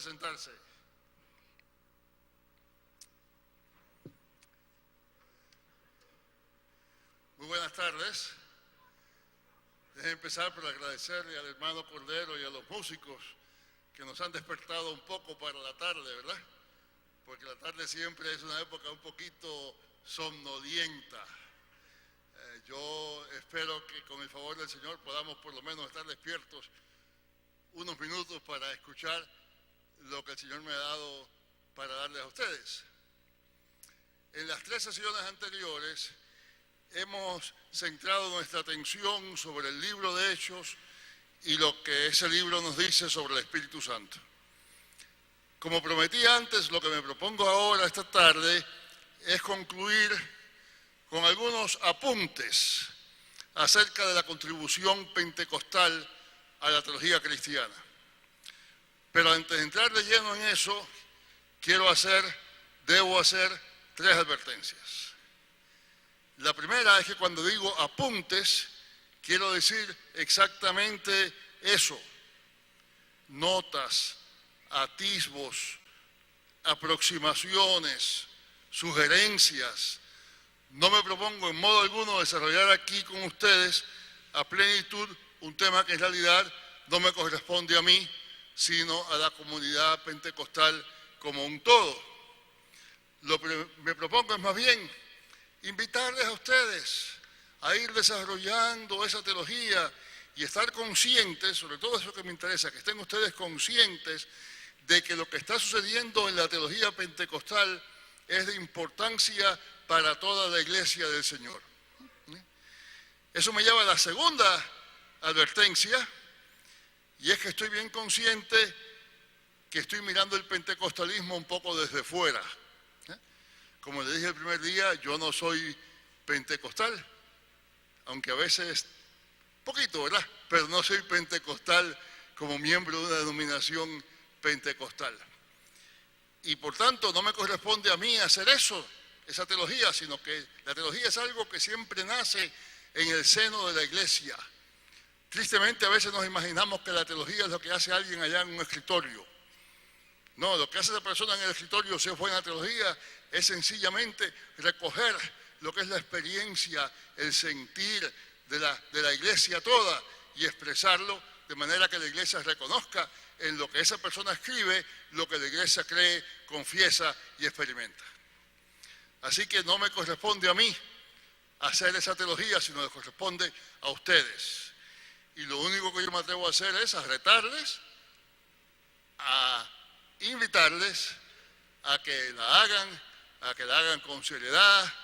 sentarse. Muy buenas tardes. Déjenme empezar por agradecerle al hermano Cordero y a los músicos que nos han despertado un poco para la tarde, ¿verdad? Porque la tarde siempre es una época un poquito somnolienta. Yo espero que con el favor del Señor podamos por lo menos estar despiertos unos minutos para escuchar lo que el Señor me ha dado para darles a ustedes. En las 3 sesiones anteriores hemos centrado nuestra atención sobre el libro de Hechos y lo que ese libro nos dice sobre el Espíritu Santo. Como prometí antes, lo que me propongo ahora, esta tarde, es concluir con algunos apuntes acerca de la contribución pentecostal a la teología cristiana. Pero antes de entrar de lleno en eso, debo hacer 3 advertencias. La primera es que cuando digo apuntes, quiero decir exactamente eso: notas, atisbos, aproximaciones, sugerencias. No me propongo en modo alguno desarrollar aquí con ustedes a plenitud un tema que en realidad no me corresponde a mí, sino a la comunidad pentecostal como un todo. Lo que me propongo es más bien invitarles a ustedes a ir desarrollando esa teología y estar conscientes, sobre todo eso que me interesa, que estén ustedes conscientes de que lo que está sucediendo en la teología pentecostal es de importancia para toda la iglesia del Señor. Eso me lleva a la segunda advertencia, y es que estoy bien consciente que estoy mirando el pentecostalismo un poco desde fuera. Como le dije el primer día, yo no soy pentecostal, aunque a veces, poquito, ¿verdad? Pero no soy pentecostal como miembro de una denominación pentecostal. Y por tanto no me corresponde a mí hacer eso, esa teología, sino que la teología es algo que siempre nace en el seno de la iglesia. Tristemente a veces nos imaginamos que la teología es lo que hace alguien allá en un escritorio. No, lo que hace esa persona en el escritorio, si es buena teología, es sencillamente recoger lo que es la experiencia, el sentir de la iglesia toda y expresarlo de manera que la iglesia reconozca en lo que esa persona escribe, lo que la iglesia cree, confiesa y experimenta. Así que no me corresponde a mí hacer esa teología, sino le corresponde a ustedes. Y lo único que yo me atrevo a hacer es a retarles, a invitarles a que la hagan con seriedad,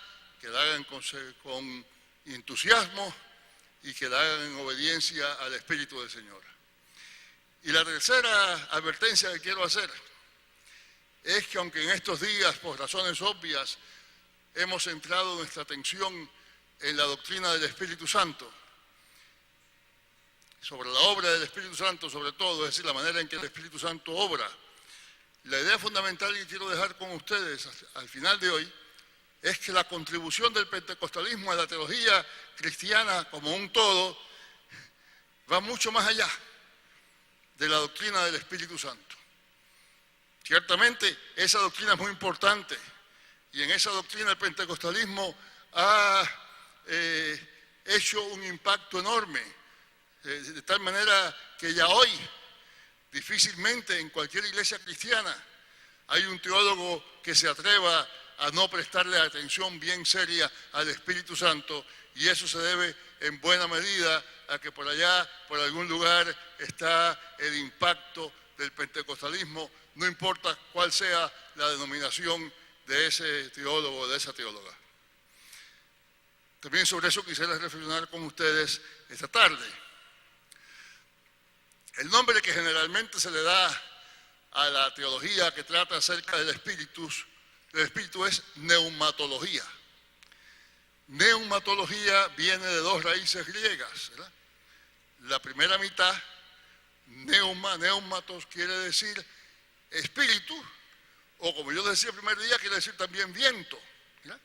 que la hagan con entusiasmo y que la hagan en obediencia al Espíritu del Señor. Y la tercera advertencia que quiero hacer es que aunque en estos días, por razones obvias, hemos centrado nuestra atención en la doctrina del Espíritu Santo, sobre la obra del Espíritu Santo sobre todo, es decir, la manera en que el Espíritu Santo obra, la idea fundamental que quiero dejar con ustedes al final de hoy es que la contribución del pentecostalismo a la teología cristiana como un todo va mucho más allá de la doctrina del Espíritu Santo. Ciertamente esa doctrina es muy importante y en esa doctrina el pentecostalismo ha hecho un impacto enorme, de tal manera que ya hoy difícilmente en cualquier iglesia cristiana hay un teólogo que se atreva a no prestarle atención bien seria al Espíritu Santo, y eso se debe en buena medida a que por allá, por algún lugar, está el impacto del pentecostalismo, no importa cuál sea la denominación de ese teólogo o de esa teóloga. También sobre eso quisiera reflexionar con ustedes esta tarde. El nombre que generalmente se le da a la teología que trata acerca del espíritu es neumatología. Neumatología viene de 2 raíces griegas, ¿verdad? La primera mitad, neumatos, quiere decir espíritu, o como yo decía el primer día, quiere decir también viento, ¿verdad?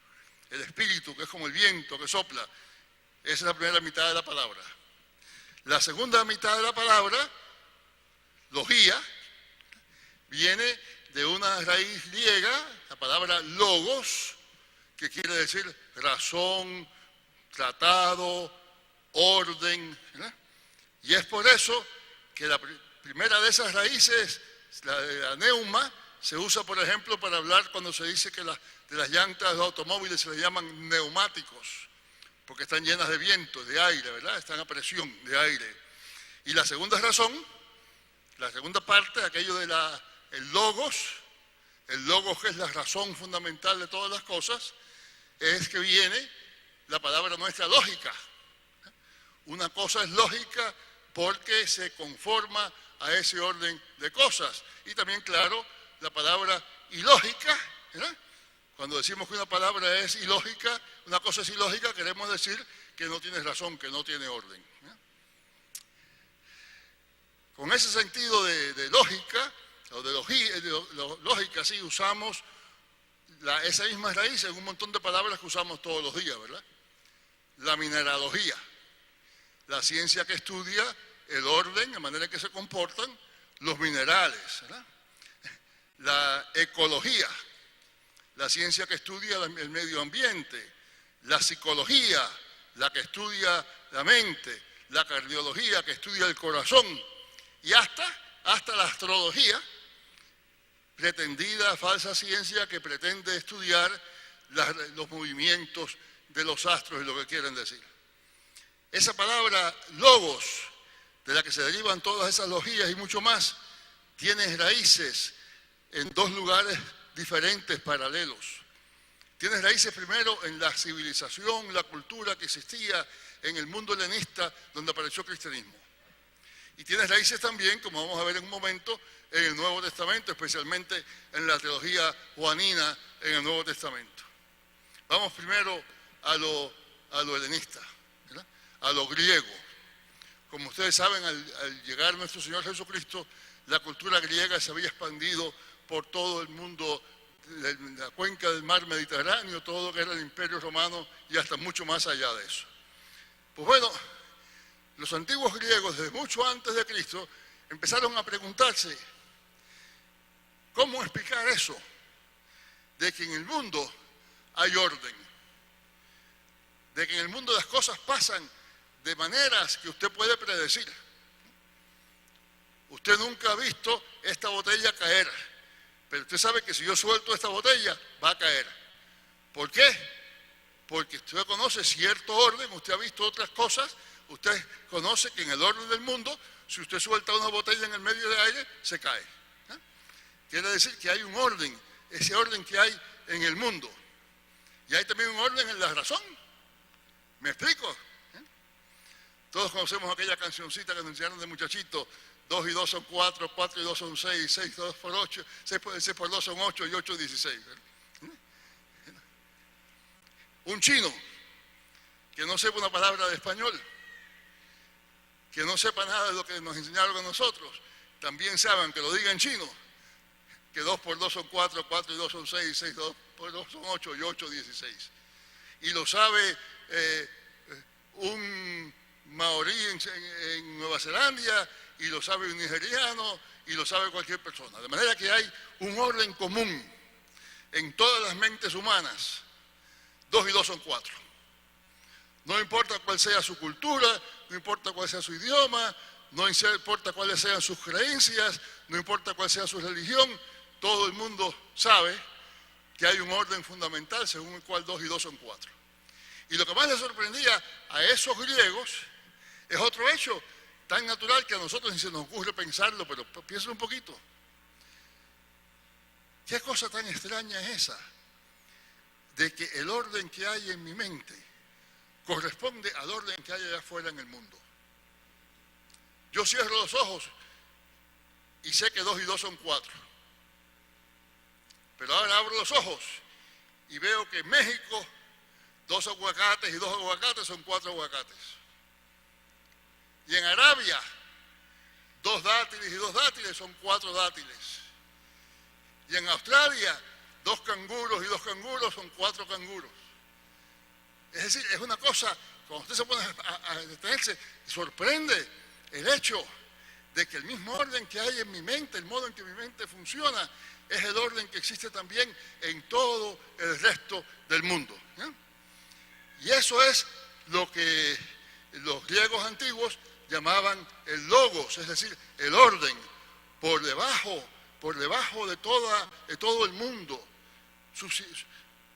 El espíritu, que es como el viento que sopla, esa es la primera mitad de la palabra. La segunda mitad de la palabra, logía, viene de una raíz griega, la palabra logos, que quiere decir razón, tratado, orden, ¿verdad? Y es por eso que la primera de esas raíces, la neuma, se usa, por ejemplo, para hablar cuando se dice que de las llantas de los automóviles se les llaman neumáticos, porque están llenas de viento, de aire, ¿verdad? Están a presión de aire. Y la segunda razón, la segunda parte, aquello de el logos que es la razón fundamental de todas las cosas, es que viene la palabra nuestra lógica. Una cosa es lógica porque se conforma a ese orden de cosas. Y también, claro, la palabra ilógica, ¿verdad? Cuando decimos que una palabra es ilógica, una cosa es ilógica, queremos decir que no tiene razón, que no tiene orden, ¿verdad? Con ese sentido de lógica, o de lógica, sí, usamos esa misma raíz en un montón de palabras que usamos todos los días, ¿verdad? La mineralogía, la ciencia que estudia el orden, la manera en que se comportan los minerales, ¿verdad? La ecología, la ciencia que estudia el medio ambiente, la psicología, la que estudia la mente, la cardiología que estudia el corazón, y hasta la astrología, pretendida falsa ciencia que pretende estudiar los movimientos de los astros y lo que quieren decir. Esa palabra logos, de la que se derivan todas esas logías y mucho más, tiene raíces en dos lugares diferentes, paralelos. Tiene raíces primero en la civilización, la cultura que existía en el mundo helenista donde apareció el cristianismo. Y tiene raíces también, como vamos a ver en un momento, en el Nuevo Testamento, especialmente en la teología juanina en el Nuevo Testamento. Vamos primero a lo helenista, ¿verdad? A lo griego. Como ustedes saben, al llegar nuestro Señor Jesucristo, la cultura griega se había expandido por todo el mundo, la cuenca del mar Mediterráneo, todo lo que era el Imperio Romano y hasta mucho más allá de eso. Pues bueno, los antiguos griegos, desde mucho antes de Cristo, empezaron a preguntarse, ¿cómo explicar eso? De que en el mundo hay orden, de que en el mundo las cosas pasan de maneras que usted puede predecir. Usted nunca ha visto esta botella caer, pero usted sabe que si yo suelto esta botella, va a caer. ¿Por qué? Porque usted conoce cierto orden, usted ha visto otras cosas, usted conoce que en el orden del mundo, si usted suelta una botella en el medio del aire, se cae. Quiere decir que hay un orden, ese orden que hay en el mundo. Y hay también un orden en la razón. ¿Me explico? Todos conocemos aquella cancioncita que nos enseñaron de muchachito, 2 y 2 son 4, 4 y 2 son 6, 6 2 por 8, 6 por 2 son 8 y 8 16. Un chino que no sepa una palabra de español, que no sepa nada de lo que nos enseñaron a nosotros, también saben que lo diga en chino, que 2 por 2 son 4, 4 y 2 son 6, 6 2 por 2 son 8 y 8 16. Y lo sabe un maorí en Nueva Zelanda, y lo sabe un nigeriano, y lo sabe cualquier persona. De manera que hay un orden común en todas las mentes humanas. 2 y 2 son 4. No importa cuál sea su cultura, no importa cuál sea su idioma, no importa cuáles sean sus creencias, no importa cuál sea su religión, todo el mundo sabe que hay un orden fundamental según el cual 2 y 2 son 4. Y lo que más le sorprendía a esos griegos es otro hecho tan natural que a nosotros ni se nos ocurre pensarlo, pero piensen un poquito. ¿Qué cosa tan extraña es esa? De que el orden que hay en mi mente corresponde al orden que hay allá afuera en el mundo. Yo cierro los ojos y sé que 2 y 2 son 4. Pero ahora abro los ojos y veo que en México 2 aguacates y 2 aguacates son 4 aguacates. Y en Arabia 2 dátiles y 2 dátiles son 4 dátiles. Y en Australia 2 canguros y 2 canguros son 4 canguros. Es decir, es una cosa, cuando usted se pone a detenerse, sorprende el hecho de que el mismo orden que hay en mi mente, el modo en que mi mente funciona, es el orden que existe también en todo el resto del mundo. Y eso es lo que los griegos antiguos llamaban el logos, es decir, el orden, por debajo de todo el mundo,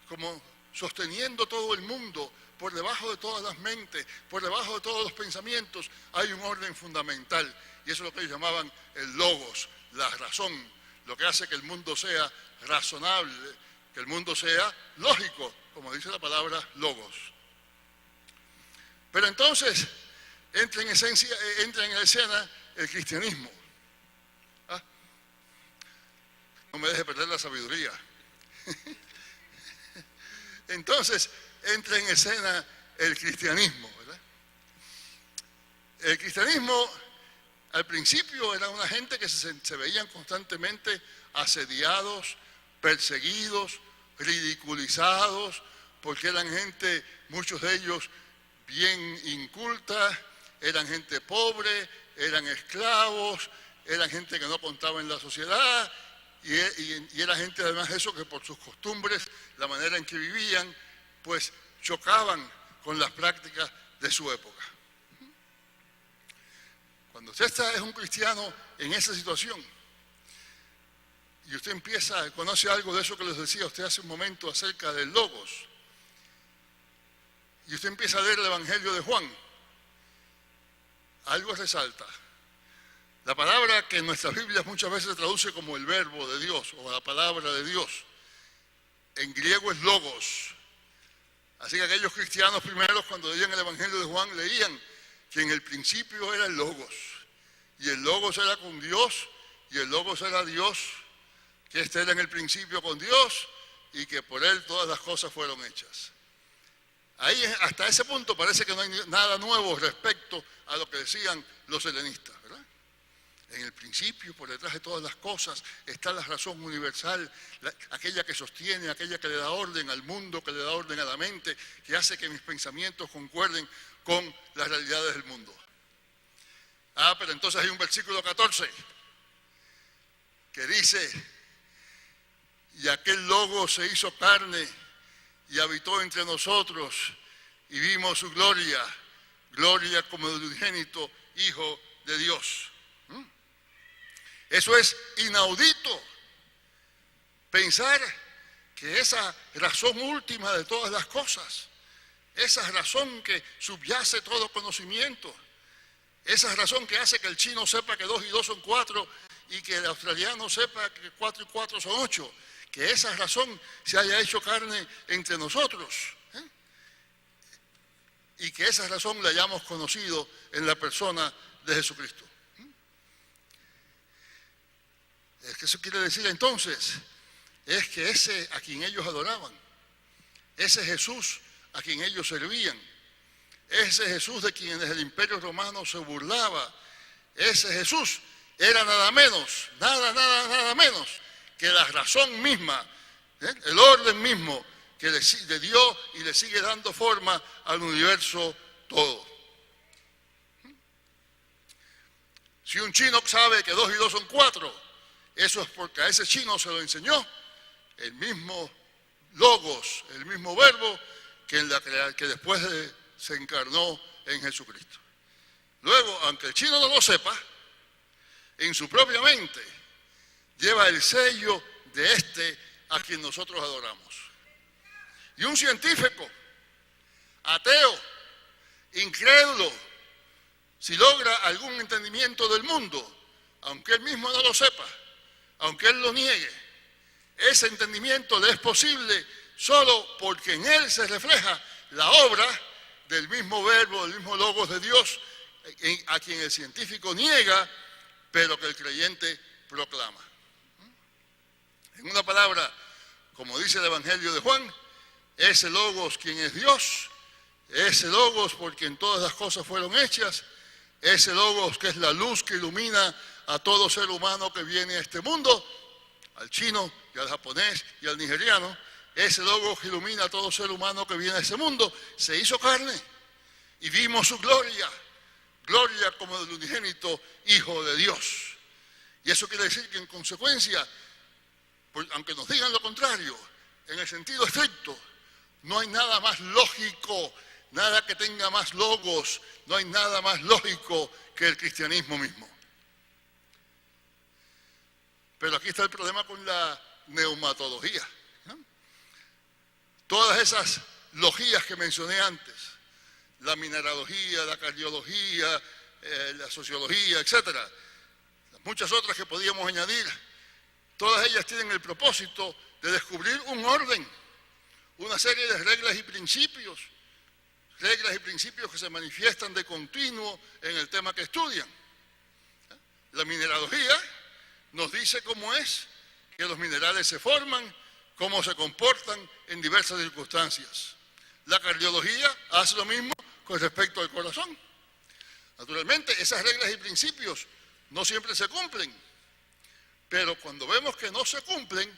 como sosteniendo todo el mundo, por debajo de todas las mentes, por debajo de todos los pensamientos, hay un orden fundamental. Y eso es lo que ellos llamaban el logos, la razón, lo que hace que el mundo sea razonable, que el mundo sea lógico, como dice la palabra logos. Pero entonces entra en escena el cristianismo. No me deje perder la sabiduría. Entonces entra en escena el cristianismo, ¿verdad? El cristianismo al principio era una gente que se veían constantemente asediados, perseguidos, ridiculizados, porque eran gente, muchos de ellos bien inculta, eran gente pobre, eran esclavos, eran gente que no contaba en la sociedad y era gente además de eso que por sus costumbres, la manera en que vivían, pues chocaban con las prácticas de su época. Cuando usted es un cristiano en esa situación y usted conoce algo de eso que les decía usted hace un momento acerca del logos, y usted empieza a leer el Evangelio de Juan, algo resalta. La palabra que en nuestras Biblias muchas veces se traduce como el verbo de Dios o la palabra de Dios, en griego es logos. Así que aquellos cristianos primeros cuando leían el Evangelio de Juan leían que en el principio era el logos, y el logos era con Dios, y el logos era Dios, que este era en el principio con Dios, y que por él todas las cosas fueron hechas. Ahí, hasta ese punto, parece que no hay nada nuevo respecto a lo que decían los helenistas, ¿verdad? En el principio, por detrás de todas las cosas, está la razón universal, aquella que sostiene, aquella que le da orden al mundo, que le da orden a la mente, que hace que mis pensamientos concuerden con las realidades del mundo. Pero entonces hay un versículo 14 que dice, y aquel Logo se hizo carne y habitó entre nosotros y vimos su gloria, gloria como del unigénito Hijo de Dios. Eso es inaudito, pensar que esa razón última de todas las cosas, esa razón que subyace todo conocimiento, esa razón que hace que el chino sepa que 2 y 2 son 4 y que el australiano sepa que 4 y 4 son 8, que esa razón se haya hecho carne entre nosotros, y que esa razón la hayamos conocido en la persona de Jesucristo. Es que eso quiere decir entonces, es que ese a quien ellos adoraban, ese Jesús a quien ellos servían, ese Jesús de quienes el Imperio Romano se burlaba, ese Jesús era nada menos, nada menos que la razón misma, el orden mismo que le dio y le sigue dando forma al universo todo. Si un chino sabe que 2 y 2 son 4, eso es porque a ese chino se lo enseñó el mismo Logos, el mismo verbo que después se encarnó en Jesucristo. Luego, aunque el chino no lo sepa, en su propia mente lleva el sello de este a quien nosotros adoramos. Y un científico, ateo, incrédulo, si logra algún entendimiento del mundo, aunque él mismo no lo sepa, aunque él lo niegue, ese entendimiento le es posible solo porque en él se refleja la obra del mismo verbo, del mismo logos de Dios, a quien el científico niega, pero que el creyente proclama. En una palabra, como dice el Evangelio de Juan, ese logos quien es Dios, ese logos por quien todas las cosas fueron hechas, ese logos que es la luz que ilumina a todo ser humano que viene a este mundo, al chino y al japonés y al nigeriano, ese logos que ilumina a todo ser humano que viene a este mundo, se hizo carne y vimos su gloria, gloria como del unigénito Hijo de Dios. Y eso quiere decir que en consecuencia, aunque nos digan lo contrario, en el sentido estricto, no hay nada más lógico, nada que tenga más logos, no hay nada más lógico que el cristianismo mismo. Pero aquí está el problema con la neumatología, ¿no? Todas esas logías que mencioné antes, la mineralogía, la cardiología, la sociología, etcétera, muchas otras que podíamos añadir, todas ellas tienen el propósito de descubrir un orden, una serie de reglas y principios que se manifiestan de continuo en el tema que estudian. La mineralogía nos dice cómo es que los minerales se forman, cómo se comportan en diversas circunstancias. La cardiología hace lo mismo con respecto al corazón. Naturalmente, esas reglas y principios no siempre se cumplen, pero cuando vemos que no se cumplen,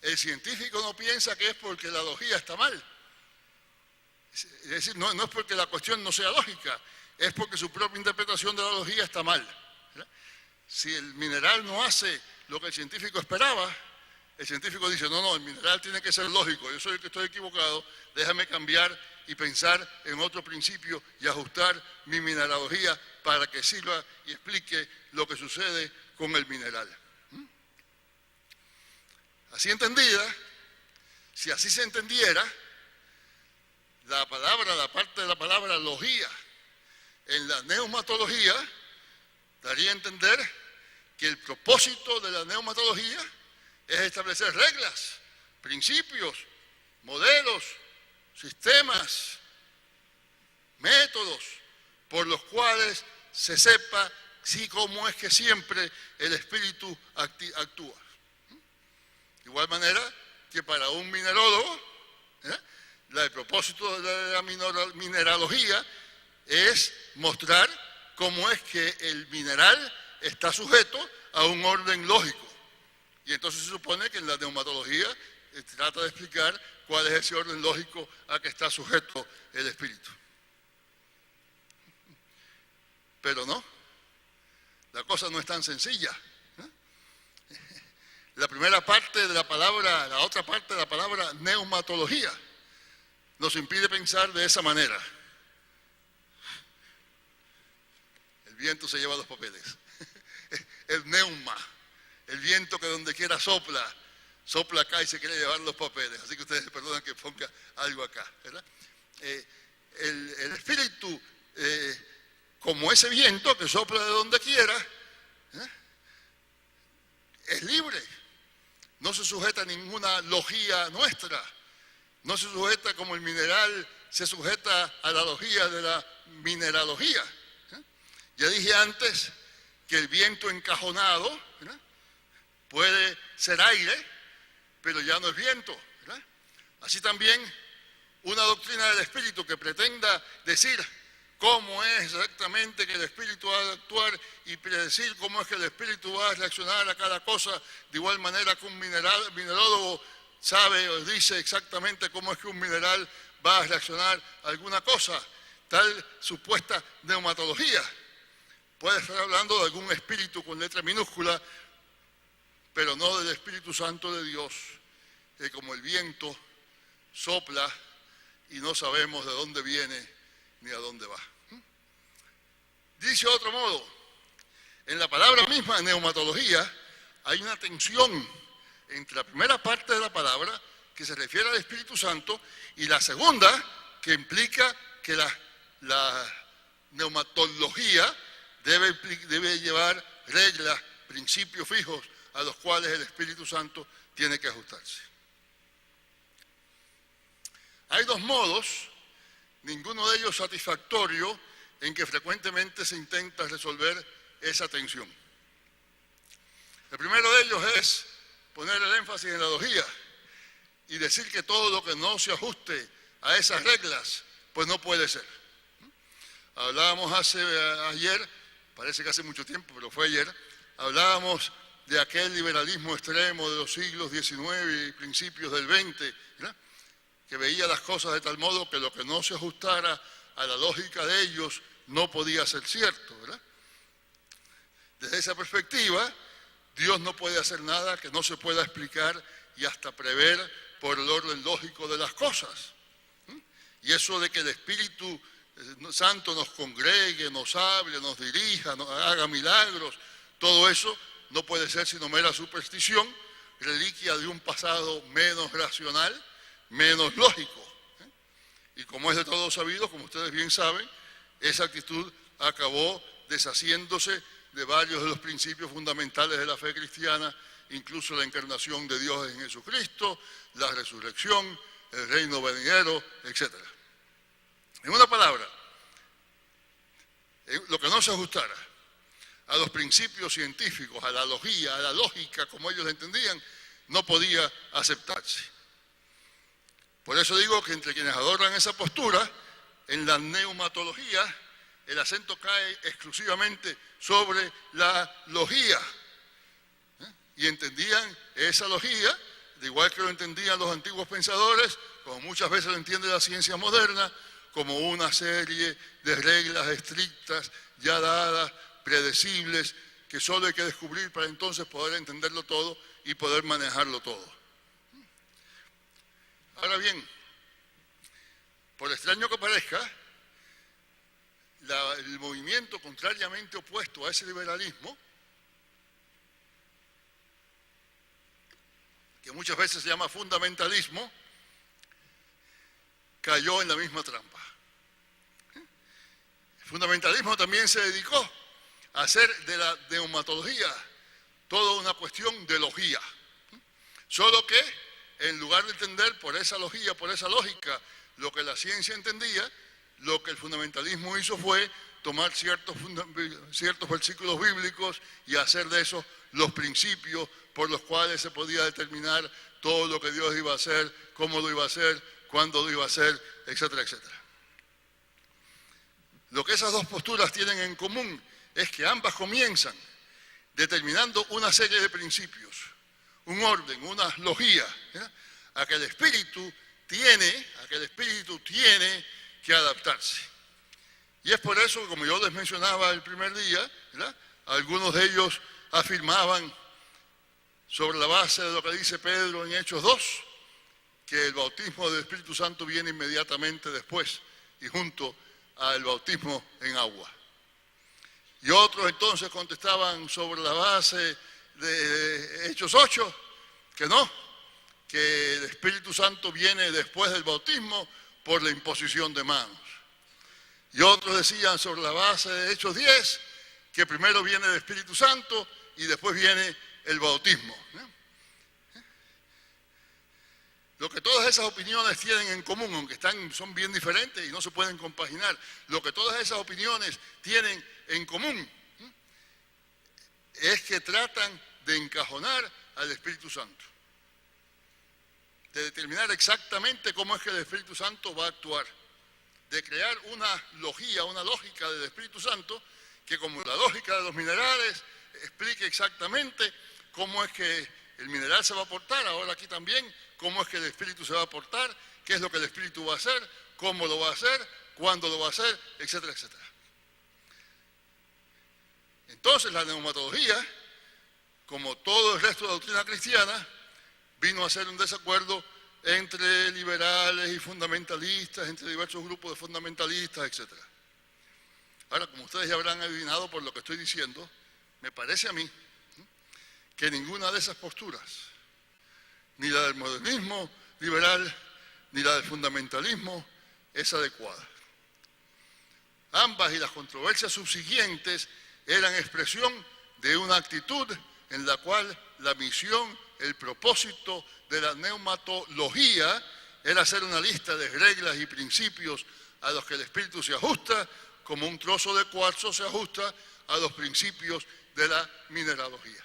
el científico no piensa que es porque la logía está mal. Es decir, no es porque la cuestión no sea lógica, es porque su propia interpretación de la logía está mal. Si el mineral no hace lo que el científico esperaba, el científico dice, no, el mineral tiene que ser lógico, yo soy el que estoy equivocado, déjame cambiar y pensar en otro principio y ajustar mi mineralogía para que sirva y explique lo que sucede con el mineral. Así entendida, si así se entendiera, la parte de la palabra logía en la neumatología daría a entender que el propósito de la neumatología es establecer reglas, principios, modelos, sistemas, métodos por los cuales se sepa cómo es que siempre el espíritu actúa. De igual manera que para un minerólogo, el propósito de la mineralogía es mostrar cómo es que el mineral está sujeto a un orden lógico. Y entonces se supone que en la neumatología trata de explicar cuál es ese orden lógico a que está sujeto el espíritu. Pero no, la cosa no es tan sencilla. La primera parte de la palabra, la otra parte de la palabra neumatología, nos impide pensar de esa manera. El viento se lleva los papeles. El neuma, el viento que donde quiera sopla acá y se quiere llevar los papeles. Así que ustedes perdonan que ponga algo acá, ¿verdad? El espíritu, como ese viento que sopla de donde quiera, es libre. No se sujeta a ninguna logía nuestra. No se sujeta como el mineral se sujeta a la logía de la mineralogía. Ya dije antes que el viento encajonado puede ser aire, pero ya no es viento. Así también una doctrina del espíritu que pretenda decir cómo es exactamente que el espíritu va a actuar y predecir cómo es que el espíritu va a reaccionar a cada cosa, de igual manera que un minerólogo sabe o dice exactamente cómo es que un mineral va a reaccionar a alguna cosa. Tal supuesta neumatología puede estar hablando de algún espíritu con letra minúscula, pero no del Espíritu Santo de Dios, que como el viento sopla y no sabemos de dónde viene ni a dónde va. Dice de otro modo, en la palabra misma neumatología hay una tensión entre la primera parte de la palabra, que se refiere al Espíritu Santo, y la segunda, que implica que la neumatología debe llevar reglas, principios fijos a los cuales el Espíritu Santo tiene que ajustarse. Hay dos modos, ninguno de ellos satisfactorio, en que frecuentemente se intenta resolver esa tensión. El primero de ellos es poner el énfasis en la logía y decir que todo lo que no se ajuste a esas reglas, pues no puede ser. Hablábamos ayer, parece que hace mucho tiempo, pero fue ayer, hablábamos de aquel liberalismo extremo de los siglos XIX y principios del XX, ¿verdad?, que veía las cosas de tal modo que lo que no se ajustara a la lógica de ellos no podía ser cierto, ¿verdad? Desde esa perspectiva, Dios no puede hacer nada que no se pueda explicar y hasta prever por el orden lógico de las cosas. Y eso de que el Espíritu Santo nos congregue, nos hable, nos dirija, nos haga milagros, todo eso no puede ser sino mera superstición, reliquia de un pasado menos racional, menos lógico. Y como es de todos sabido, como ustedes bien saben, esa actitud acabó deshaciéndose de varios de los principios fundamentales de la fe cristiana, incluso la encarnación de Dios en Jesucristo, la resurrección, el reino venidero, etc. En una palabra, lo que no se ajustara a los principios científicos, a la lógica, como ellos entendían, no podía aceptarse. Por eso digo que entre quienes adoran esa postura, en la neumatología, el acento cae exclusivamente sobre la logía. Y entendían esa logía, de igual que lo entendían los antiguos pensadores, como muchas veces lo entiende la ciencia moderna, como una serie de reglas estrictas, ya dadas, predecibles, que solo hay que descubrir para entonces poder entenderlo todo y poder manejarlo todo. Ahora bien, por extraño que parezca, el movimiento contrariamente opuesto a ese liberalismo, que muchas veces se llama fundamentalismo, cayó en la misma trampa. El fundamentalismo también se dedicó a hacer de la neumatología toda una cuestión de logía. Solo que, en lugar de entender por esa logía, por esa lógica, lo que la ciencia entendía, lo que el fundamentalismo hizo fue tomar ciertos versículos bíblicos y hacer de esos los principios por los cuales se podía determinar todo lo que Dios iba a hacer, cómo lo iba a hacer, cuándo lo iba a hacer, etcétera, etcétera. Lo que esas dos posturas tienen en común es que ambas comienzan determinando una serie de principios, un orden, una logía, ¿verdad? a que el espíritu tiene que adaptarse. Y es por eso que, como yo les mencionaba el primer día, ¿verdad? Algunos de ellos afirmaban, sobre la base de lo que dice Pedro en Hechos 2, que el bautismo del Espíritu Santo viene inmediatamente después y junto al bautismo en agua. Y otros entonces contestaban sobre la base de Hechos 8, que no, que el Espíritu Santo viene después del bautismo por la imposición de manos. Y otros decían sobre la base de Hechos 10, que primero viene el Espíritu Santo y después viene el bautismo. Lo que todas esas opiniones tienen en común, aunque son bien diferentes y no se pueden compaginar, lo que todas esas opiniones tienen en común es que tratan de encajonar al Espíritu Santo, de determinar exactamente cómo es que el Espíritu Santo va a actuar, de crear una lógica del Espíritu Santo que, como la lógica de los minerales, explique exactamente cómo es que el mineral se va a portar, ahora aquí también, cómo es que el Espíritu se va a portar, qué es lo que el Espíritu va a hacer, cómo lo va a hacer, cuándo lo va a hacer, etcétera, etcétera. Entonces la neumatología, como todo el resto de la doctrina cristiana, vino a ser un desacuerdo entre liberales y fundamentalistas, entre diversos grupos de fundamentalistas, etcétera. Ahora, como ustedes ya habrán adivinado por lo que estoy diciendo, me parece a mí que ninguna de esas posturas, ni la del modernismo liberal, ni la del fundamentalismo, es adecuada. Ambas y las controversias subsiguientes eran expresión de una actitud en la cual la misión, el propósito de la neumatología era hacer una lista de reglas y principios a los que el espíritu se ajusta, como un trozo de cuarzo se ajusta a los principios de la mineralogía.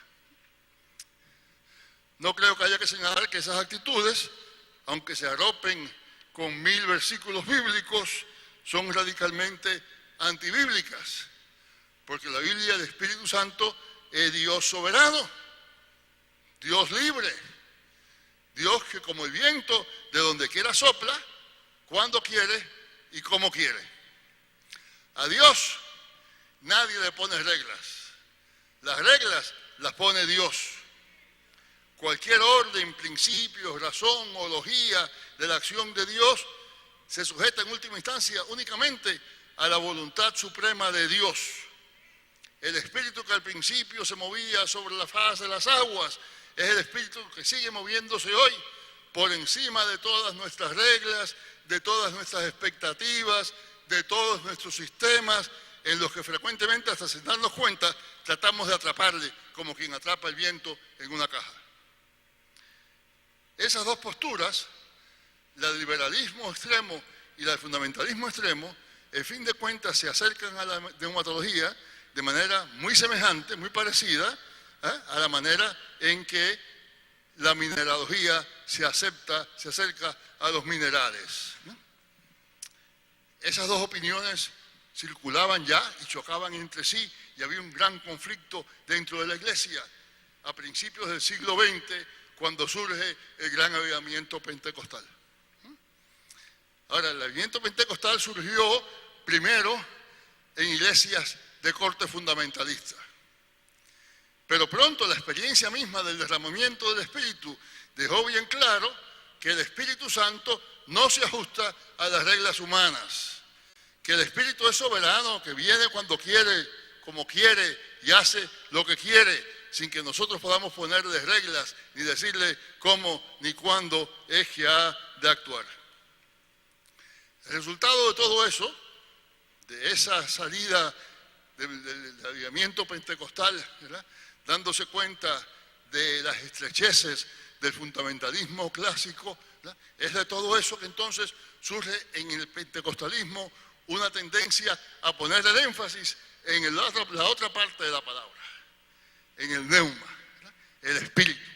No creo que haya que señalar que esas actitudes, aunque se arropen con 1000 versículos bíblicos, son radicalmente antibíblicas, porque la Biblia, el Espíritu Santo, es Dios soberano, Dios libre, Dios que como el viento de donde quiera sopla, cuando quiere y como quiere. A Dios nadie le pone reglas. Las reglas las pone Dios. Cualquier orden, principios, razón o logía de la acción de Dios se sujeta en última instancia únicamente a la voluntad suprema de Dios. El espíritu que al principio se movía sobre la faz de las aguas es el espíritu que sigue moviéndose hoy por encima de todas nuestras reglas, de todas nuestras expectativas, de todos nuestros sistemas, en los que frecuentemente, hasta sin darnos cuenta, tratamos de atraparle como quien atrapa el viento en una caja. Esas dos posturas, la del liberalismo extremo y la del fundamentalismo extremo, en fin de cuentas se acercan a la neumatología de manera muy semejante, muy parecida, a la manera en que la mineralogía se acerca a los minerales, ¿no? Esas dos opiniones circulaban ya y chocaban entre sí y había un gran conflicto dentro de la Iglesia a principios del siglo XX, cuando surge el gran avivamiento pentecostal. Ahora, el avivamiento pentecostal surgió primero en iglesias de corte fundamentalista. Pero pronto la experiencia misma del derramamiento del Espíritu dejó bien claro que el Espíritu Santo no se ajusta a las reglas humanas, que el Espíritu es soberano, que viene cuando quiere, como quiere y hace lo que quiere, sin que nosotros podamos ponerle reglas ni decirle cómo ni cuándo es que ha de actuar. El resultado de todo eso, de esa salida del avivamiento pentecostal, ¿verdad?, dándose cuenta de las estrecheces del fundamentalismo clásico, ¿verdad?, es de todo eso que entonces surge en el pentecostalismo una tendencia a poner el énfasis en la otra parte de la palabra, en el neuma, ¿verdad?, el espíritu,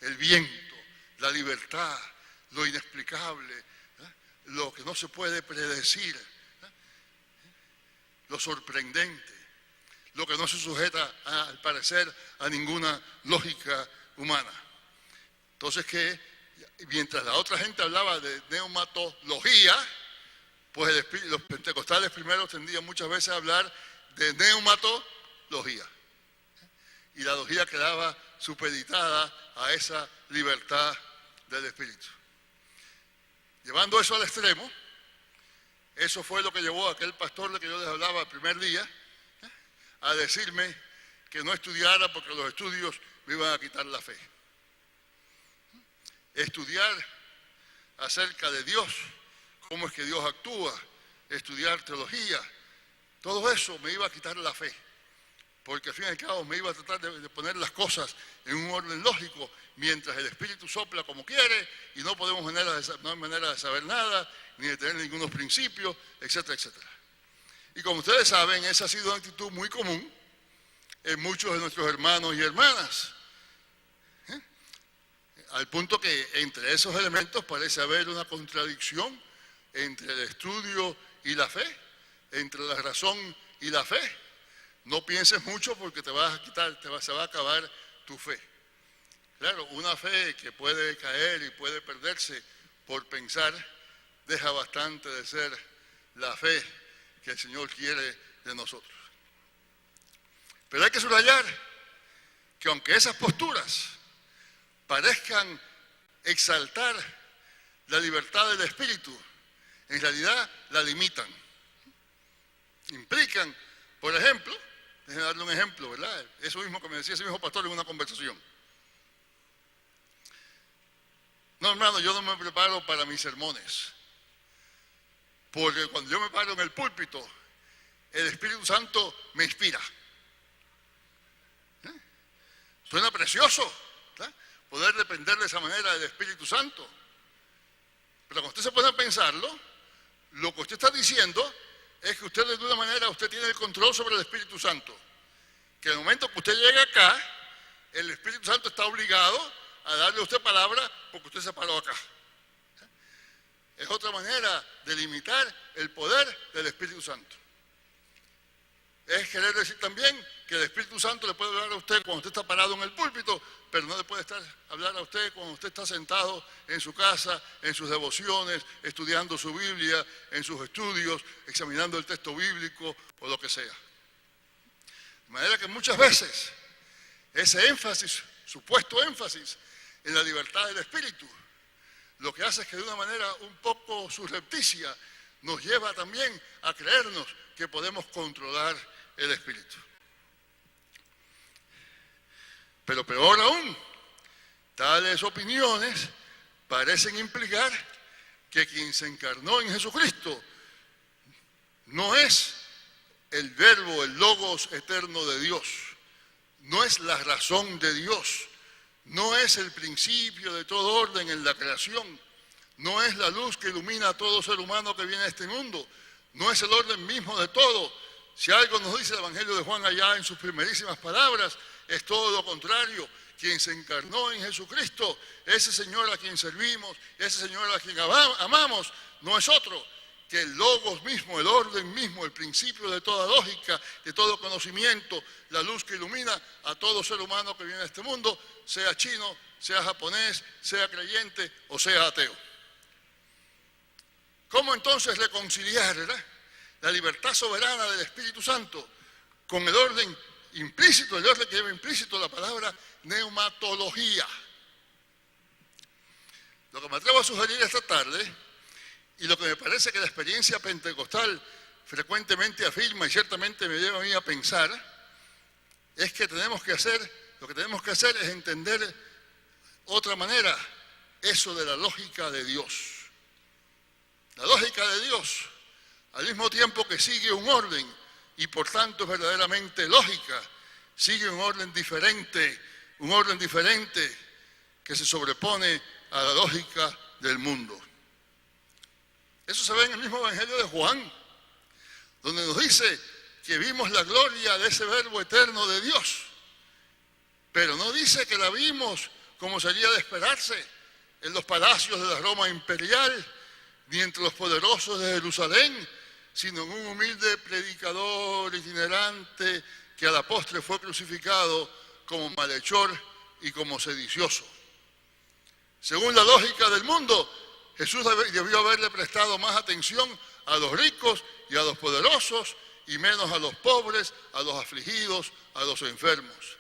el viento, la libertad, lo inexplicable, ¿verdad?, lo que no se puede predecir, ¿verdad?, lo sorprendente, lo que no se sujeta, al parecer, a ninguna lógica humana. Entonces, que mientras la otra gente hablaba de neumatología, pues los pentecostales primero tendían muchas veces a hablar de neumatología. Y la logía quedaba supeditada a esa libertad del espíritu. Llevando eso al extremo, eso fue lo que llevó a aquel pastor de que yo les hablaba el primer día a decirme que no estudiara porque los estudios me iban a quitar la fe. Estudiar acerca de Dios, cómo es que Dios actúa, estudiar teología, todo eso me iba a quitar la fe, porque al fin y al cabo me iba a tratar de poner las cosas en un orden lógico, mientras el Espíritu sopla como quiere y no hay manera de saber nada, ni de tener ningunos principios, etcétera, etcétera. Y como ustedes saben, esa ha sido una actitud muy común en muchos de nuestros hermanos y hermanas. Al punto que entre esos elementos parece haber una contradicción entre el estudio y la fe, entre la razón y la fe. No pienses mucho porque se va a acabar tu fe. Claro, una fe que puede caer y puede perderse por pensar, deja bastante de ser la fe que el Señor quiere de nosotros. Pero hay que subrayar que aunque esas posturas parezcan exaltar la libertad del espíritu, en realidad la limitan. Implican, por ejemplo, déjenme darle un ejemplo, ¿verdad? Eso mismo que me decía ese mismo pastor en una conversación. No, hermano, yo no me preparo para mis sermones, porque cuando yo me paro en el púlpito, el Espíritu Santo me inspira. Suena precioso, ¿verdad?, poder depender de esa manera del Espíritu Santo. Pero cuando usted se pone a pensarlo, lo que usted está diciendo es que usted de alguna manera usted tiene el control sobre el Espíritu Santo. Que en el momento que usted llega acá, el Espíritu Santo está obligado a darle a usted palabra porque usted se paró acá. Es otra manera de limitar el poder del Espíritu Santo. Es querer decir también que el Espíritu Santo le puede hablar a usted cuando usted está parado en el púlpito, pero no le puede hablar a usted cuando usted está sentado en su casa, en sus devociones, estudiando su Biblia, en sus estudios, examinando el texto bíblico o lo que sea. De manera que muchas veces ese énfasis, supuesto énfasis en la libertad del espíritu, lo que hace es que de una manera un poco surrepticia nos lleva también a creernos que podemos controlar el espíritu. Pero peor aún, tales opiniones parecen implicar que quien se encarnó en Jesucristo no es el verbo, el logos eterno de Dios, no es la razón de Dios, no es el principio de todo orden en la creación, no es la luz que ilumina a todo ser humano que viene a este mundo, no es el orden mismo de todo. Si algo nos dice el Evangelio de Juan allá en sus primerísimas palabras, es todo lo contrario. Quien se encarnó en Jesucristo, ese Señor a quien servimos, ese Señor a quien amamos, no es otro que el logos mismo, el orden mismo, el principio de toda lógica, de todo conocimiento, la luz que ilumina a todo ser humano que viene a este mundo, sea chino, sea japonés, sea creyente o sea ateo. ¿Cómo entonces reconciliar la libertad soberana del Espíritu Santo con el orden implícito, el orden que lleva implícito la palabra neumatología? Lo que me atrevo a sugerir esta tarde, y lo que me parece que la experiencia pentecostal frecuentemente afirma y ciertamente me lleva a mí a pensar, es que lo que tenemos que hacer es entender otra manera eso de la lógica de Dios. La lógica de Dios, al mismo tiempo que sigue un orden y por tanto es verdaderamente lógica, sigue un orden diferente que se sobrepone a la lógica del mundo. Eso se ve en el mismo Evangelio de Juan, donde nos dice que vimos la gloria de ese verbo eterno de Dios, pero no dice que la vimos como sería de esperarse en los palacios de la Roma imperial, ni entre los poderosos de Jerusalén, sino en un humilde predicador itinerante que a la postre fue crucificado como malhechor y como sedicioso. Según la lógica del mundo, Jesús debió haberle prestado más atención a los ricos y a los poderosos y menos a los pobres, a los afligidos, a los enfermos.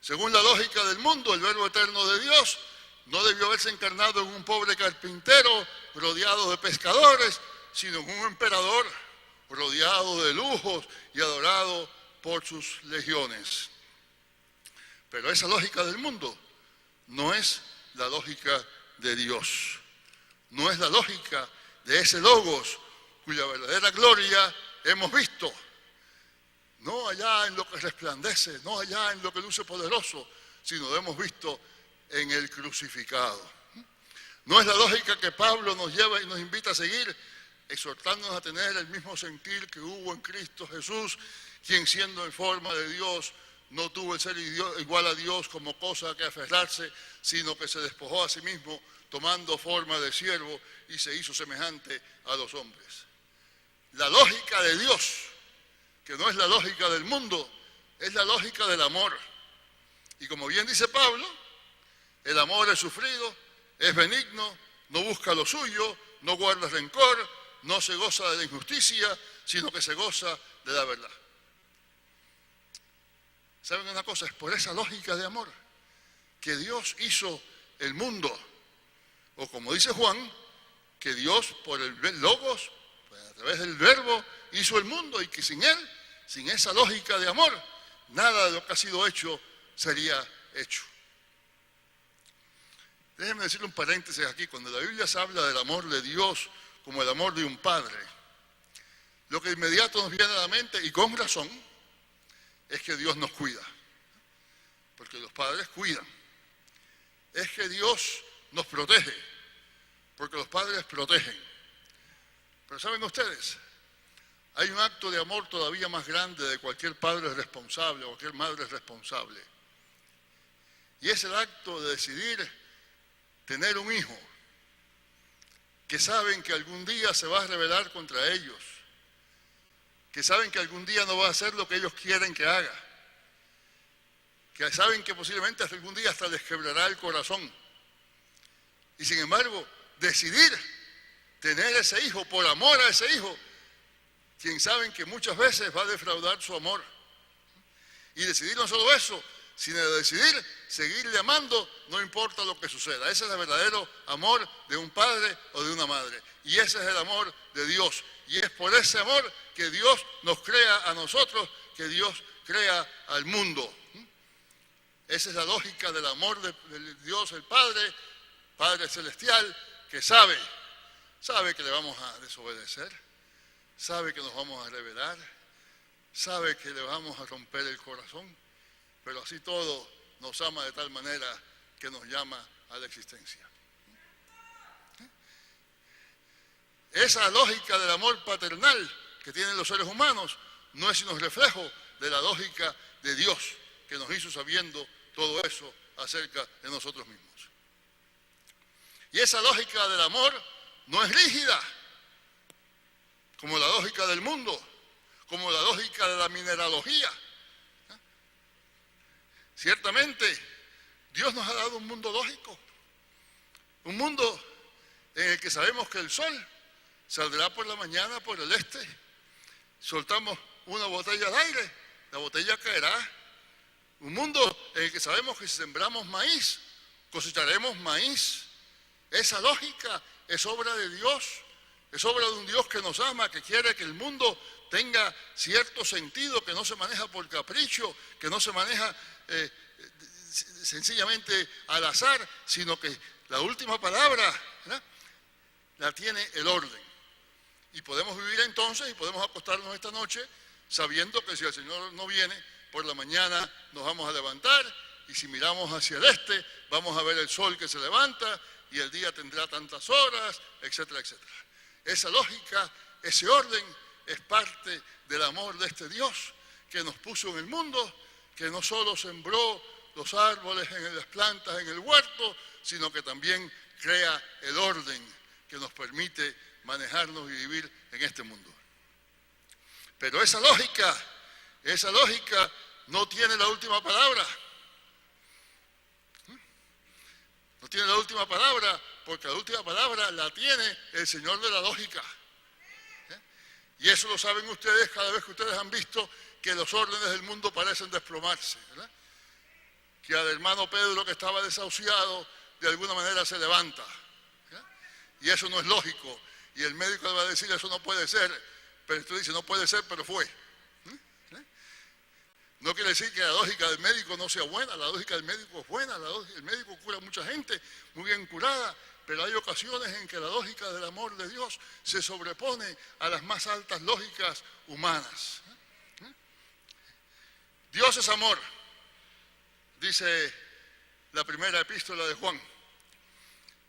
Según la lógica del mundo, el verbo eterno de Dios no debió haberse encarnado en un pobre carpintero rodeado de pescadores, sino en un emperador rodeado de lujos y adorado por sus legiones. Pero esa lógica del mundo no es la lógica de Dios. No es la lógica de ese logos cuya verdadera gloria hemos visto. No allá en lo que resplandece, no allá en lo que luce poderoso, sino lo hemos visto en el crucificado. No es la lógica que Pablo nos lleva y nos invita a seguir, exhortándonos a tener el mismo sentir que hubo en Cristo Jesús, quien siendo en forma de Dios no tuvo el ser igual a Dios como cosa a que aferrarse, sino que se despojó a sí mismo, tomando forma de siervo y se hizo semejante a los hombres. La lógica de Dios, que no es la lógica del mundo, es la lógica del amor. Y como bien dice Pablo, el amor es sufrido, es benigno, no busca lo suyo, no guarda rencor, no se goza de la injusticia, sino que se goza de la verdad. ¿Saben una cosa? Es por esa lógica de amor que Dios hizo el mundo. O como dice Juan, que Dios por el logos, a través del verbo, hizo el mundo y que sin él, sin esa lógica de amor, nada de lo que ha sido hecho sería hecho. Déjenme decirle un paréntesis aquí. Cuando la Biblia se habla del amor de Dios como el amor de un padre, lo que de inmediato nos viene a la mente, y con razón, es que Dios nos cuida. Porque los padres cuidan. Es que Dios nos protege. Porque los padres protegen. Pero ¿saben ustedes? Hay un acto de amor todavía más grande de cualquier padre responsable o cualquier madre responsable. Y es el acto de decidir tener un hijo que saben que algún día se va a rebelar contra ellos, que saben que algún día no va a hacer lo que ellos quieren que haga, que saben que posiblemente hasta algún día hasta les quebrará el corazón. Y sin embargo, decidir tener ese hijo por amor a ese hijo, quien saben que muchas veces va a defraudar su amor. Y decidir no solo eso, sino decidir seguirle amando, no importa lo que suceda. Ese es el verdadero amor de un padre o de una madre. Y ese es el amor de Dios. Y es por ese amor que Dios nos crea a nosotros, que Dios crea al mundo. Esa es la lógica del amor de Dios, el Padre, Padre Celestial, que sabe que le vamos a desobedecer, sabe que nos vamos a rebelar, sabe que le vamos a romper el corazón, pero así todo nos ama de tal manera que nos llama a la existencia. Esa lógica del amor paternal que tienen los seres humanos no es sino un reflejo de la lógica de Dios, que nos hizo sabiendo todo eso acerca de nosotros mismos. Y esa lógica del amor no es rígida, como la lógica del mundo, como la lógica de la mineralogía. Ciertamente, Dios nos ha dado un mundo lógico, un mundo en el que sabemos que el sol saldrá por la mañana por el este, soltamos una botella de aire, la botella caerá. Un mundo en el que sabemos que si sembramos maíz, cosecharemos maíz. Esa lógica es obra de Dios, es obra de un Dios que nos ama, que quiere que el mundo tenga cierto sentido, que no se maneja por capricho, que no se maneja sencillamente al azar, sino que la última palabra, ¿verdad?, la tiene el orden. Y podemos vivir entonces y podemos acostarnos esta noche sabiendo que si el Señor no viene, por la mañana nos vamos a levantar y si miramos hacia el este, vamos a ver el sol que se levanta y el día tendrá tantas horas, etcétera, etcétera. Esa lógica, ese orden es parte del amor de este Dios que nos puso en el mundo, que no solo sembró los árboles, en las plantas, en el huerto, sino que también crea el orden que nos permite manejarnos y vivir en este mundo. Pero esa lógica no tiene la última palabra. No tiene la última palabra, porque la última palabra la tiene el Señor de la lógica. Y eso lo saben ustedes cada vez que ustedes han visto que los órdenes del mundo parecen desplomarse, ¿verdad? Que al hermano Pedro, que estaba desahuciado, de alguna manera se levanta, ¿verdad? Y eso no es lógico. Y el médico le va a decir, eso no puede ser. Pero usted dice, no puede ser, pero fue. No quiere decir que la lógica del médico no sea buena, la lógica del médico es buena, el médico cura a mucha gente, muy bien curada, pero hay ocasiones en que la lógica del amor de Dios se sobrepone a las más altas lógicas humanas. Dios es amor, dice la primera epístola de Juan.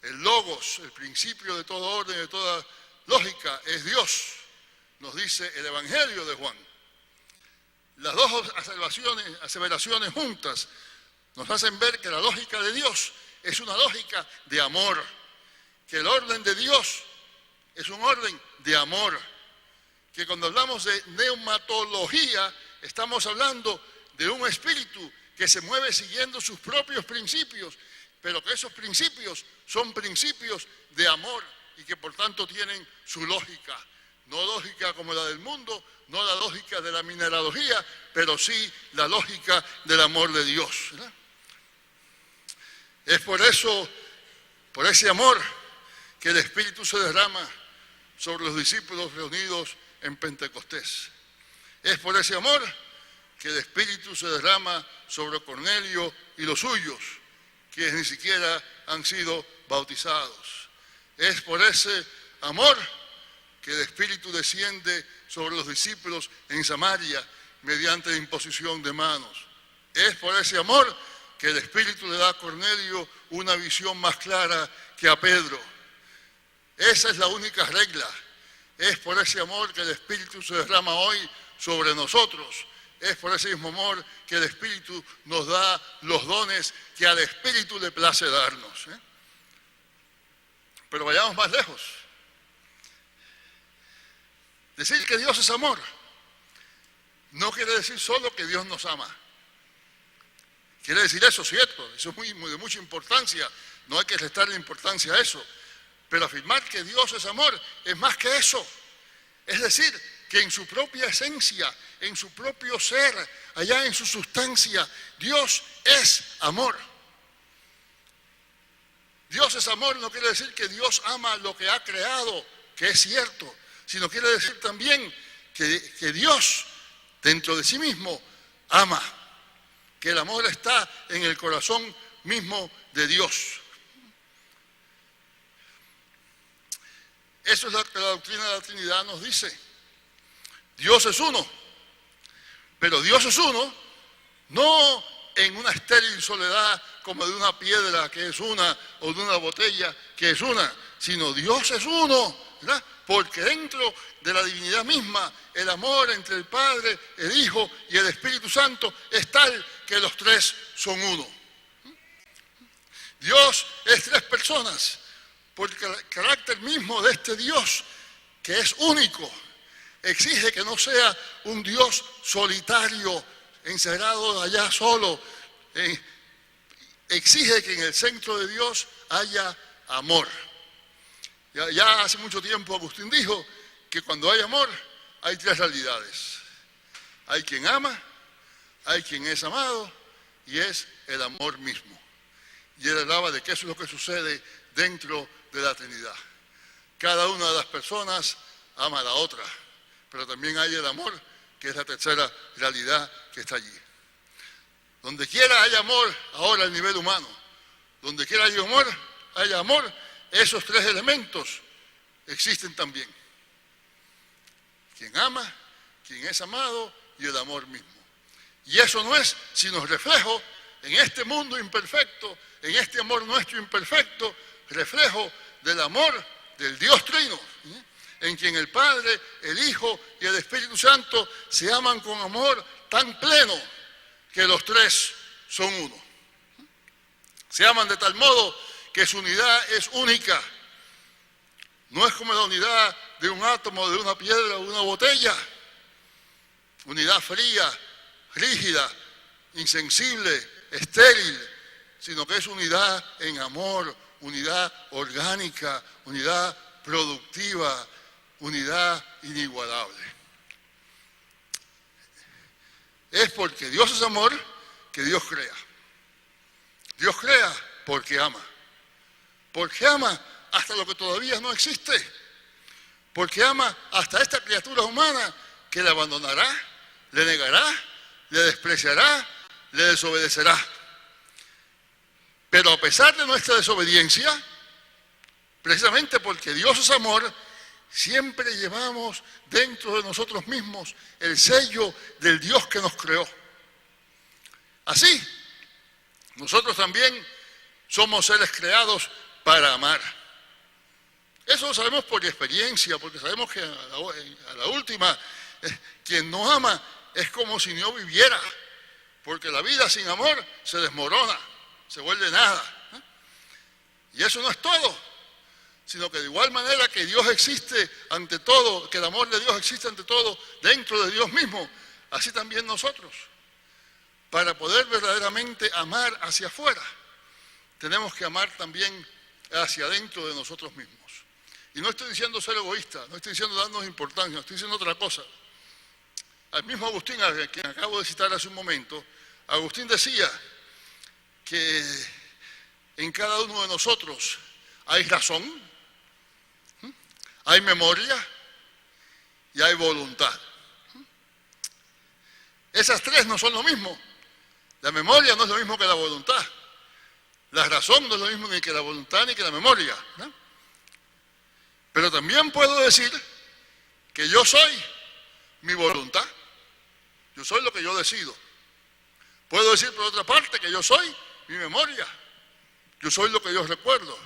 El logos, el principio de todo orden, de toda lógica, es Dios, nos dice el Evangelio de Juan. Las dos aseveraciones juntas nos hacen ver que la lógica de Dios es una lógica de amor, que el orden de Dios es un orden de amor, que cuando hablamos de neumatología estamos hablando de un espíritu que se mueve siguiendo sus propios principios, pero que esos principios son principios de amor y que por tanto tienen su lógica. No lógica como la del mundo, no la lógica de la mineralogía, pero sí la lógica del amor de Dios, ¿verdad? Es por eso, por ese amor, que el Espíritu se derrama sobre los discípulos reunidos en Pentecostés. Es por ese amor que el Espíritu se derrama sobre Cornelio y los suyos, quienes ni siquiera han sido bautizados. Es por ese amor que el Espíritu desciende sobre los discípulos en Samaria mediante la imposición de manos. Es por ese amor que el Espíritu le da a Cornelio una visión más clara que a Pedro. Esa es la única regla. Es por ese amor que el Espíritu se derrama hoy sobre nosotros. Es por ese mismo amor que el Espíritu nos da los dones que al Espíritu le place darnos. Pero vayamos más lejos. Decir que Dios es amor no quiere decir solo que Dios nos ama. Quiere decir eso, ¿cierto? Eso es de mucha importancia. No hay que restarle importancia a eso. Pero afirmar que Dios es amor es más que eso. Es decir, que en su propia esencia, en su propio ser, allá en su sustancia, Dios es amor. Dios es amor no quiere decir que Dios ama lo que ha creado, que es cierto, sino quiere decir también que Dios, dentro de sí mismo, ama. Que el amor está en el corazón mismo de Dios. Eso es lo que la doctrina de la Trinidad nos dice. Dios es uno, pero Dios es uno no en una estéril soledad como de una piedra que es una o de una botella que es una, sino Dios es uno, ¿verdad? Porque dentro de la divinidad misma, el amor entre el Padre, el Hijo y el Espíritu Santo es tal que los tres son uno. Dios es tres personas, porque el carácter mismo de este Dios, que es único, exige que no sea un Dios solitario, encerrado allá solo. Exige que en el centro de Dios haya amor. Ya hace mucho tiempo Agustín dijo que cuando hay amor hay tres realidades. Hay quien ama, hay quien es amado y es el amor mismo. Y él hablaba de que eso es lo que sucede dentro de la Trinidad. Cada una de las personas ama a la otra, pero también hay el amor, que es la tercera realidad que está allí. Donde quiera haya amor, ahora a nivel humano, donde quiera haya amor, esos tres elementos existen también. Quien ama, quien es amado y el amor mismo. Y eso no es sino reflejo en este mundo imperfecto, en este amor nuestro imperfecto, reflejo del amor del Dios Trino, en quien el Padre, el Hijo y el Espíritu Santo se aman con amor tan pleno que los tres son uno. Se aman de tal modo que su unidad es única. No es como la unidad de un átomo, de una piedra o de una botella. Unidad fría, rígida, insensible, estéril, sino que es unidad en amor, unidad orgánica, unidad productiva, unidad inigualable. Es porque Dios es amor que Dios crea. Dios crea porque ama. Porque ama hasta lo que todavía no existe. Porque ama hasta esta criatura humana que le abandonará, le negará, le despreciará, le desobedecerá. Pero a pesar de nuestra desobediencia, precisamente porque Dios es amor, siempre llevamos dentro de nosotros mismos el sello del Dios que nos creó. Así, nosotros también somos seres creados para amar. Eso lo sabemos por experiencia, porque sabemos que a la última, quien no ama es como si no viviera, porque la vida sin amor se desmorona, se vuelve nada. Y eso no es todo, sino que de igual manera que Dios existe ante todo, que el amor de Dios existe ante todo dentro de Dios mismo, así también nosotros. Para poder verdaderamente amar hacia afuera, tenemos que amar también hacia adentro de nosotros mismos. Y no estoy diciendo ser egoísta, no estoy diciendo darnos importancia, no estoy diciendo otra cosa. Al mismo Agustín, a quien acabo de citar hace un momento, Agustín decía que en cada uno de nosotros hay razón, hay memoria y hay voluntad. Esas tres no son lo mismo. La memoria no es lo mismo que la voluntad. La razón no es lo mismo ni que la voluntad ni que la memoria, ¿no? Pero también puedo decir que yo soy mi voluntad. Yo soy lo que yo decido. Puedo decir por otra parte que yo soy mi memoria. Yo soy lo que yo recuerdo.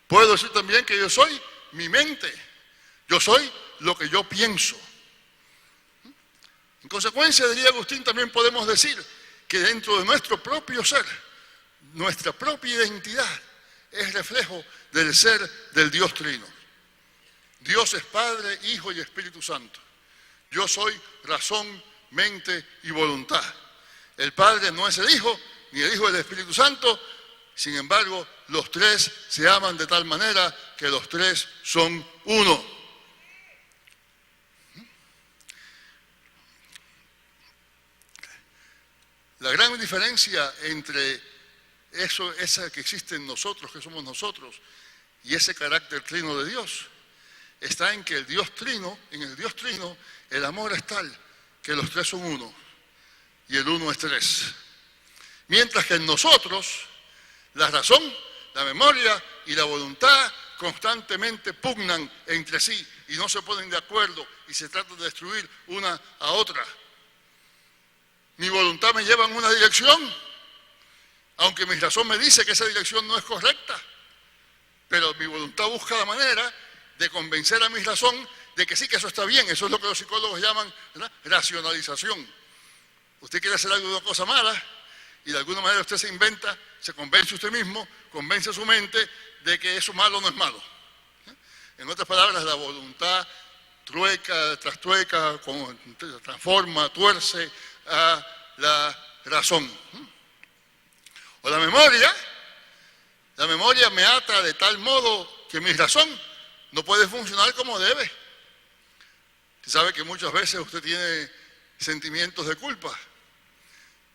Puedo decir también que yo soy mi mente. Yo soy lo que yo pienso. En consecuencia, diría Agustín, también podemos decir que dentro de nuestro propio ser, nuestra propia identidad es reflejo del ser del Dios Trino. Dios es Padre, Hijo y Espíritu Santo. Yo soy razón, mente y voluntad. El Padre no es el Hijo, ni el Hijo es el Espíritu Santo. Sin embargo, los tres se aman de tal manera que los tres son uno. La gran diferencia entre esa que existe en nosotros, que somos nosotros, y ese carácter trino de Dios, está en que en el Dios trino, el amor es tal que los tres son uno y el uno es tres. Mientras que en nosotros, la razón, la memoria y la voluntad constantemente pugnan entre sí y no se ponen de acuerdo y se tratan de destruir una a otra. Mi voluntad me lleva en una dirección, aunque mi razón me dice que esa dirección no es correcta, pero mi voluntad busca la manera de convencer a mi razón de que sí, que eso está bien. Eso es lo que los psicólogos llaman, ¿verdad?, racionalización. Usted quiere hacer alguna cosa mala y de alguna manera usted se inventa, se convence usted mismo, convence a su mente de que eso malo no es malo. En otras palabras, la voluntad trueca, trastrueca, transforma, tuerce a la razón. O la memoria me ata de tal modo que mi razón no puede funcionar como debe. Usted sabe que muchas veces usted tiene sentimientos de culpa,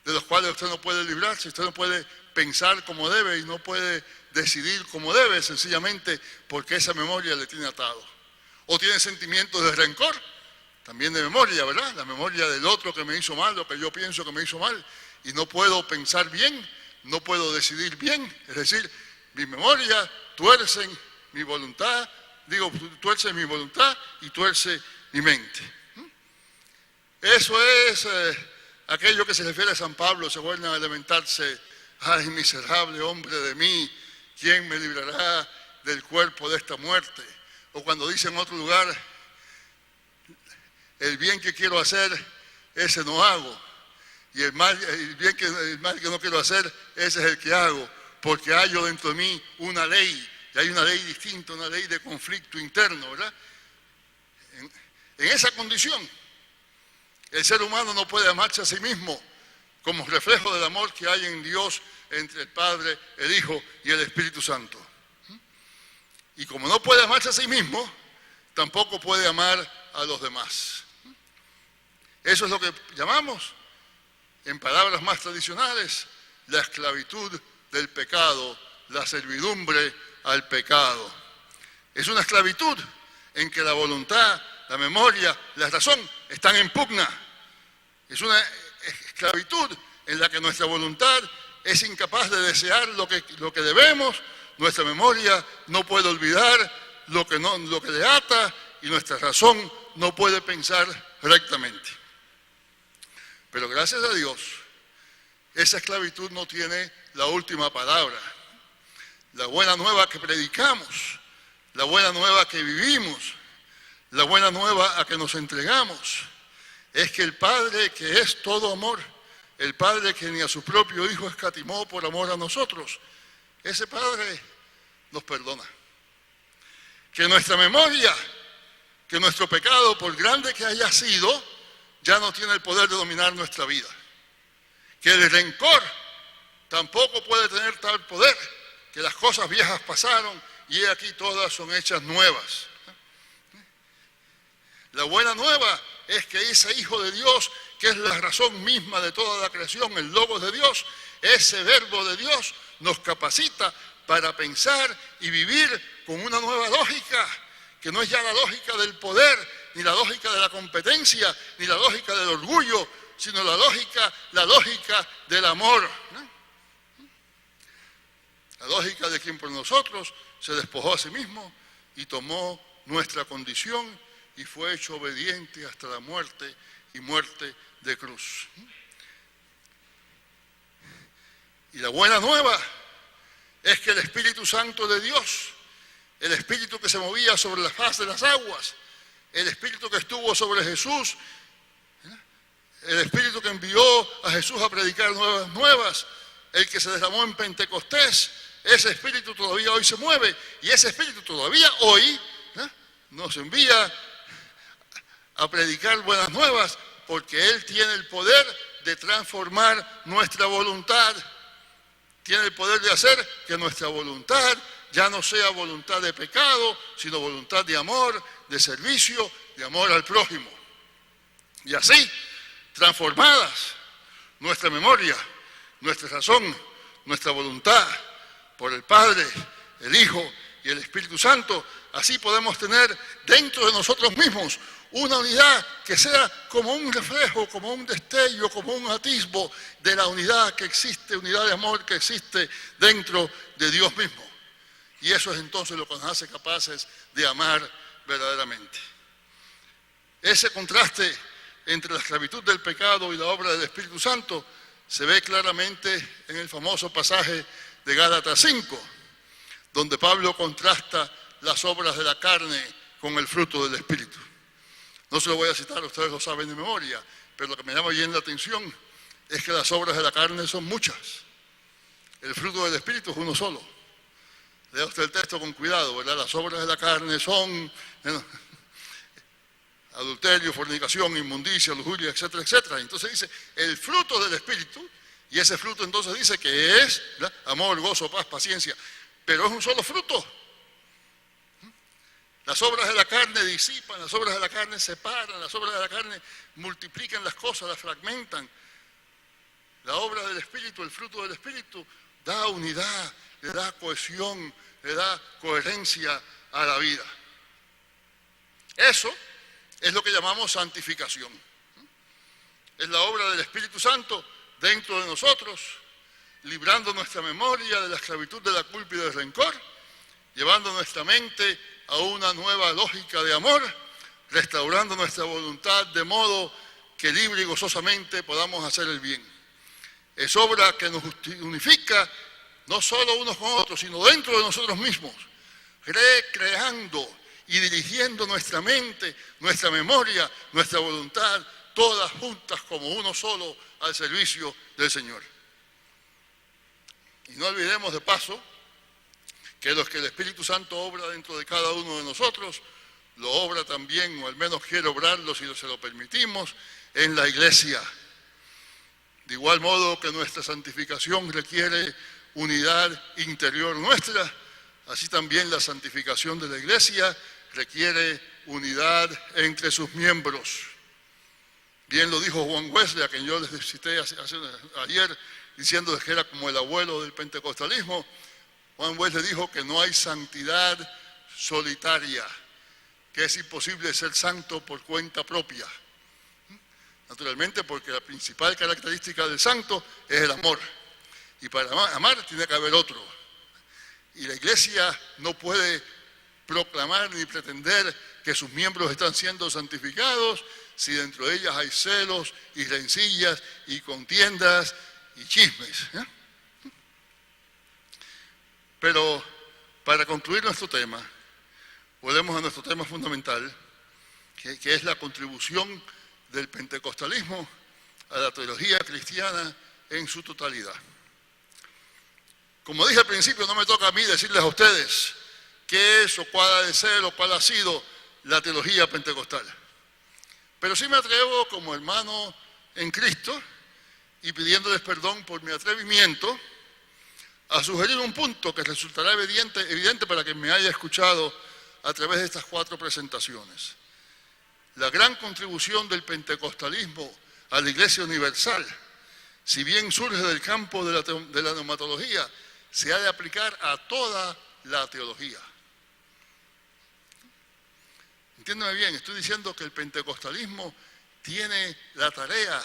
de los cuales usted no puede librarse, usted no puede pensar como debe y no puede decidir como debe, sencillamente porque esa memoria le tiene atado. O tiene sentimientos de rencor, también de memoria, ¿verdad? La memoria del otro que me hizo mal, lo que yo pienso que me hizo mal, y no puedo pensar bien, no puedo decidir bien. Es decir, mi memoria tuerce mi voluntad, tuerce mi voluntad y tuerce mi mente. Eso es aquello que se refiere a San Pablo. Se vuelven a lamentarse: ay, miserable hombre de mí, ¿quién me librará del cuerpo de esta muerte? O cuando dice en otro lugar: el bien que quiero hacer, ese no hago, y el mal que no quiero hacer, ese es el que hago, porque hallo dentro de mí una ley, y hay una ley distinta, una ley de conflicto interno, ¿verdad? En esa condición, el ser humano no puede amarse a sí mismo como reflejo del amor que hay en Dios entre el Padre, el Hijo y el Espíritu Santo. Y como no puede amarse a sí mismo, tampoco puede amar a los demás. Eso es lo que llamamos, en palabras más tradicionales, la esclavitud del pecado, la servidumbre al pecado. Es una esclavitud en que la voluntad, la memoria, la razón están en pugna. Es una esclavitud en la que nuestra voluntad es incapaz de desear lo que debemos, nuestra memoria no puede olvidar lo que le ata y nuestra razón no puede pensar rectamente. Pero gracias a Dios, esa esclavitud no tiene la última palabra. La buena nueva que predicamos, la buena nueva que vivimos, la buena nueva a que nos entregamos, es que el Padre, que es todo amor, el Padre que ni a su propio Hijo escatimó por amor a nosotros, ese Padre nos perdona. Que nuestra memoria, que nuestro pecado, por grande que haya sido, ya no tiene el poder de dominar nuestra vida. Que el rencor tampoco puede tener tal poder, que las cosas viejas pasaron y aquí todas son hechas nuevas. La buena nueva es que ese Hijo de Dios, que es la razón misma de toda la creación, el Logos de Dios, ese Verbo de Dios, nos capacita para pensar y vivir con una nueva lógica, que no es ya la lógica del poder, ni la lógica de la competencia, ni la lógica del orgullo, sino la lógica del amor, ¿no? La lógica de quien por nosotros se despojó a sí mismo y tomó nuestra condición y fue hecho obediente hasta la muerte y muerte de cruz. Y la buena nueva es que el Espíritu Santo de Dios, el Espíritu que se movía sobre la faz de las aguas, el Espíritu que estuvo sobre Jesús, el Espíritu que envió a Jesús a predicar nuevas, el que se derramó en Pentecostés, ese Espíritu todavía hoy se mueve y ese Espíritu todavía hoy nos envía a predicar buenas nuevas porque Él tiene el poder de transformar nuestra voluntad. Tiene el poder de hacer que nuestra voluntad ya no sea voluntad de pecado, sino voluntad de amor, de servicio, de amor al prójimo. Y así, transformadas nuestra memoria, nuestra razón, nuestra voluntad por el Padre, el Hijo y el Espíritu Santo, así podemos tener dentro de nosotros mismos una unidad que sea como un reflejo, como un destello, como un atisbo de la unidad que existe, unidad de amor que existe dentro de Dios mismo. Y eso es entonces lo que nos hace capaces de amar verdaderamente. Ese contraste entre la esclavitud del pecado y la obra del Espíritu Santo se ve claramente en el famoso pasaje de Gálatas 5, donde Pablo contrasta las obras de la carne con el fruto del Espíritu. No se lo voy a citar, ustedes lo saben de memoria, pero lo que me llama bien la atención es que las obras de la carne son muchas. El fruto del Espíritu es uno solo. Lea usted el texto con cuidado, ¿verdad? Las obras de la carne son adulterio, fornicación, inmundicia, lujuria, etcétera, etcétera. Entonces dice, el fruto del Espíritu, y ese fruto entonces dice que es, ¿verdad?, amor, gozo, paz, paciencia, pero es un solo fruto. Las obras de la carne disipan, las obras de la carne separan, las obras de la carne multiplican las cosas, las fragmentan. La obra del Espíritu, el fruto del Espíritu, da unidad, le da cohesión, le da coherencia a la vida. Eso es lo que llamamos santificación. Es la obra del Espíritu Santo dentro de nosotros, librando nuestra memoria de la esclavitud de la culpa y del rencor, llevando nuestra mente a una nueva lógica de amor, restaurando nuestra voluntad de modo que libre y gozosamente podamos hacer el bien. Es obra que nos unifica no solo unos con otros, sino dentro de nosotros mismos, recreando y dirigiendo nuestra mente, nuestra memoria, nuestra voluntad, todas juntas como uno solo al servicio del Señor. Y no olvidemos de paso que los que el Espíritu Santo obra dentro de cada uno de nosotros, lo obra también, o al menos quiere obrarlo si se lo permitimos, en la iglesia. De igual modo que nuestra santificación requiere unidad interior nuestra, así también la santificación de la iglesia requiere unidad entre sus miembros. Bien lo dijo Juan Wesley, a quien yo les cité ayer, diciendo que era como el abuelo del pentecostalismo. Juan Wesley dijo que no hay santidad solitaria, que es imposible ser santo por cuenta propia. Naturalmente, porque la principal característica del santo es el amor. Y para amar tiene que haber otro. Y la iglesia no puede proclamar ni pretender que sus miembros están siendo santificados si dentro de ellas hay celos y rencillas y contiendas y chismes. Pero para concluir nuestro tema, volvemos a nuestro tema fundamental, que es la contribución del pentecostalismo a la teología cristiana en su totalidad. Como dije al principio, no me toca a mí decirles a ustedes qué es o cuál ha de ser o cuál ha sido la teología pentecostal. Pero sí me atrevo como hermano en Cristo y pidiéndoles perdón por mi atrevimiento a sugerir un punto que resultará evidente para quien me haya escuchado a través de estas 4 presentaciones. La gran contribución del pentecostalismo a la Iglesia Universal, si bien surge del campo de la neumatología, se ha de aplicar a toda la teología. Entiéndeme bien, estoy diciendo que el pentecostalismo tiene la tarea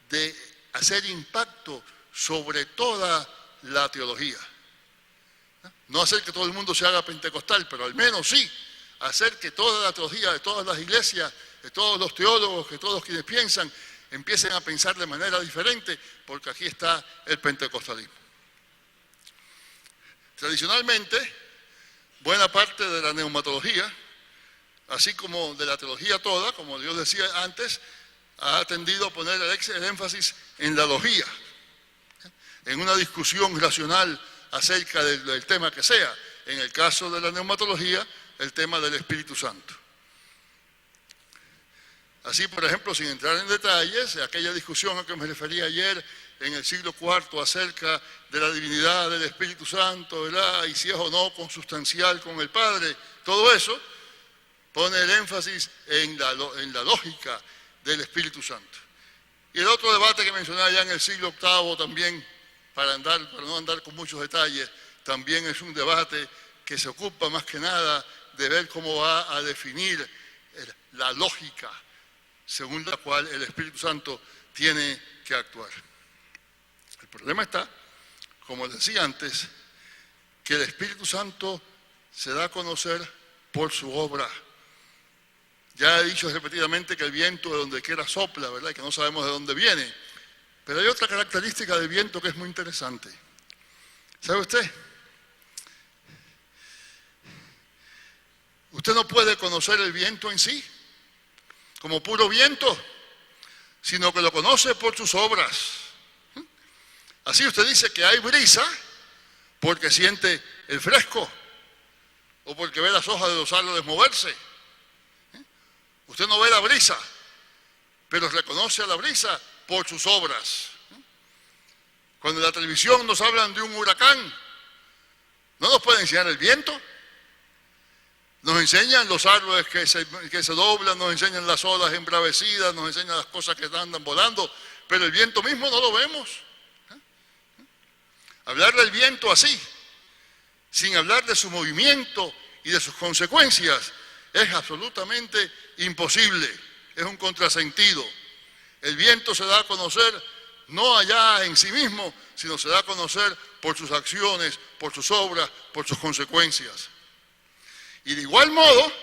de hacer impacto sobre toda la teología. No hacer que todo el mundo se haga pentecostal, pero al menos sí hacer que toda la teología de todas las iglesias, de todos los teólogos, que todos quienes piensan, empiecen a pensar de manera diferente, porque aquí está el pentecostalismo. Tradicionalmente, buena parte de la neumatología, así como de la teología toda, como Dios decía antes, ha tendido a poner el énfasis en la logía, en una discusión racional acerca del tema que sea. En el caso de la neumatología, el tema del Espíritu Santo. Así, por ejemplo, sin entrar en detalles, aquella discusión a que me refería ayer en el siglo IV acerca de la divinidad del Espíritu Santo, ¿verdad? Y si es o no consustancial con el Padre, todo eso pone el énfasis en la lógica del Espíritu Santo. Y el otro debate que mencionaba ya en el siglo VIII también, para no andar con muchos detalles, también es un debate que se ocupa más que nada de ver cómo va a definir la lógica según la cual el Espíritu Santo tiene que actuar. El problema está, como decía antes, que el Espíritu Santo se da a conocer por su obra. Ya he dicho repetidamente que el viento de donde quiera sopla, ¿verdad? Que no sabemos de dónde viene. Pero hay otra característica del viento que es muy interesante. ¿Sabe usted? Usted no puede conocer el viento en sí, como puro viento, sino que lo conoce por sus obras. Así usted dice que hay brisa porque siente el fresco o porque ve las hojas de los árboles moverse. Usted no ve la brisa, pero reconoce a la brisa por sus obras. Cuando en la televisión nos hablan de un huracán, ¿no nos puede enseñar el viento? Nos enseñan los árboles que se doblan, nos enseñan las olas embravecidas, nos enseñan las cosas que andan volando, pero el viento mismo no lo vemos. Hablar del viento así, sin hablar de su movimiento y de sus consecuencias, es absolutamente imposible, es un contrasentido. El viento se da a conocer no allá en sí mismo, sino se da a conocer por sus acciones, por sus obras, por sus consecuencias. Y de igual modo,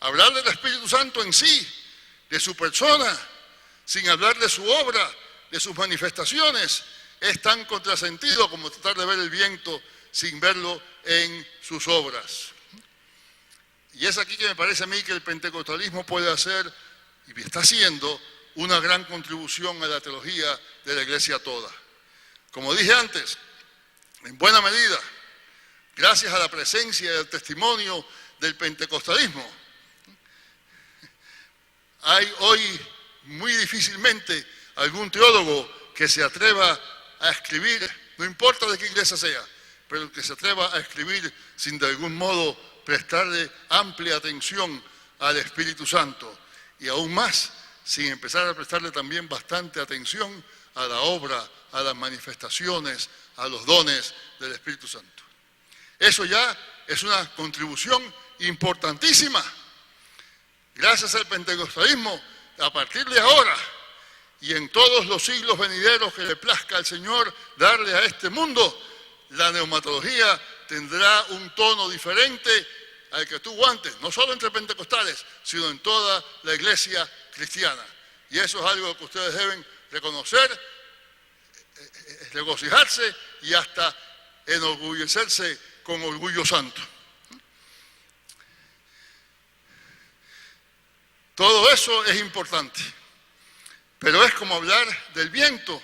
hablar del Espíritu Santo en sí, de su persona, sin hablar de su obra, de sus manifestaciones, es tan contrasentido como tratar de ver el viento sin verlo en sus obras. Y es aquí que me parece a mí que el pentecostalismo puede hacer, y está haciendo, una gran contribución a la teología de la Iglesia toda. Como dije antes, en buena medida, gracias a la presencia y al testimonio del pentecostalismo, hay hoy muy difícilmente algún teólogo que se atreva a escribir, no importa de qué iglesia sea, pero que se atreva a escribir sin de algún modo prestarle amplia atención al Espíritu Santo y aún más, sin empezar a prestarle también bastante atención a la obra, a las manifestaciones, a los dones del Espíritu Santo. Eso ya es una contribución importantísima. Gracias al pentecostalismo, a partir de ahora y en todos los siglos venideros que le plazca al Señor darle a este mundo, la neumatología tendrá un tono diferente al que tuvo antes, no solo entre pentecostales, sino en toda la iglesia cristiana. Y eso es algo que ustedes deben reconocer, regocijarse y hasta enorgullecerse con orgullo santo. Todo eso es importante, pero es como hablar del viento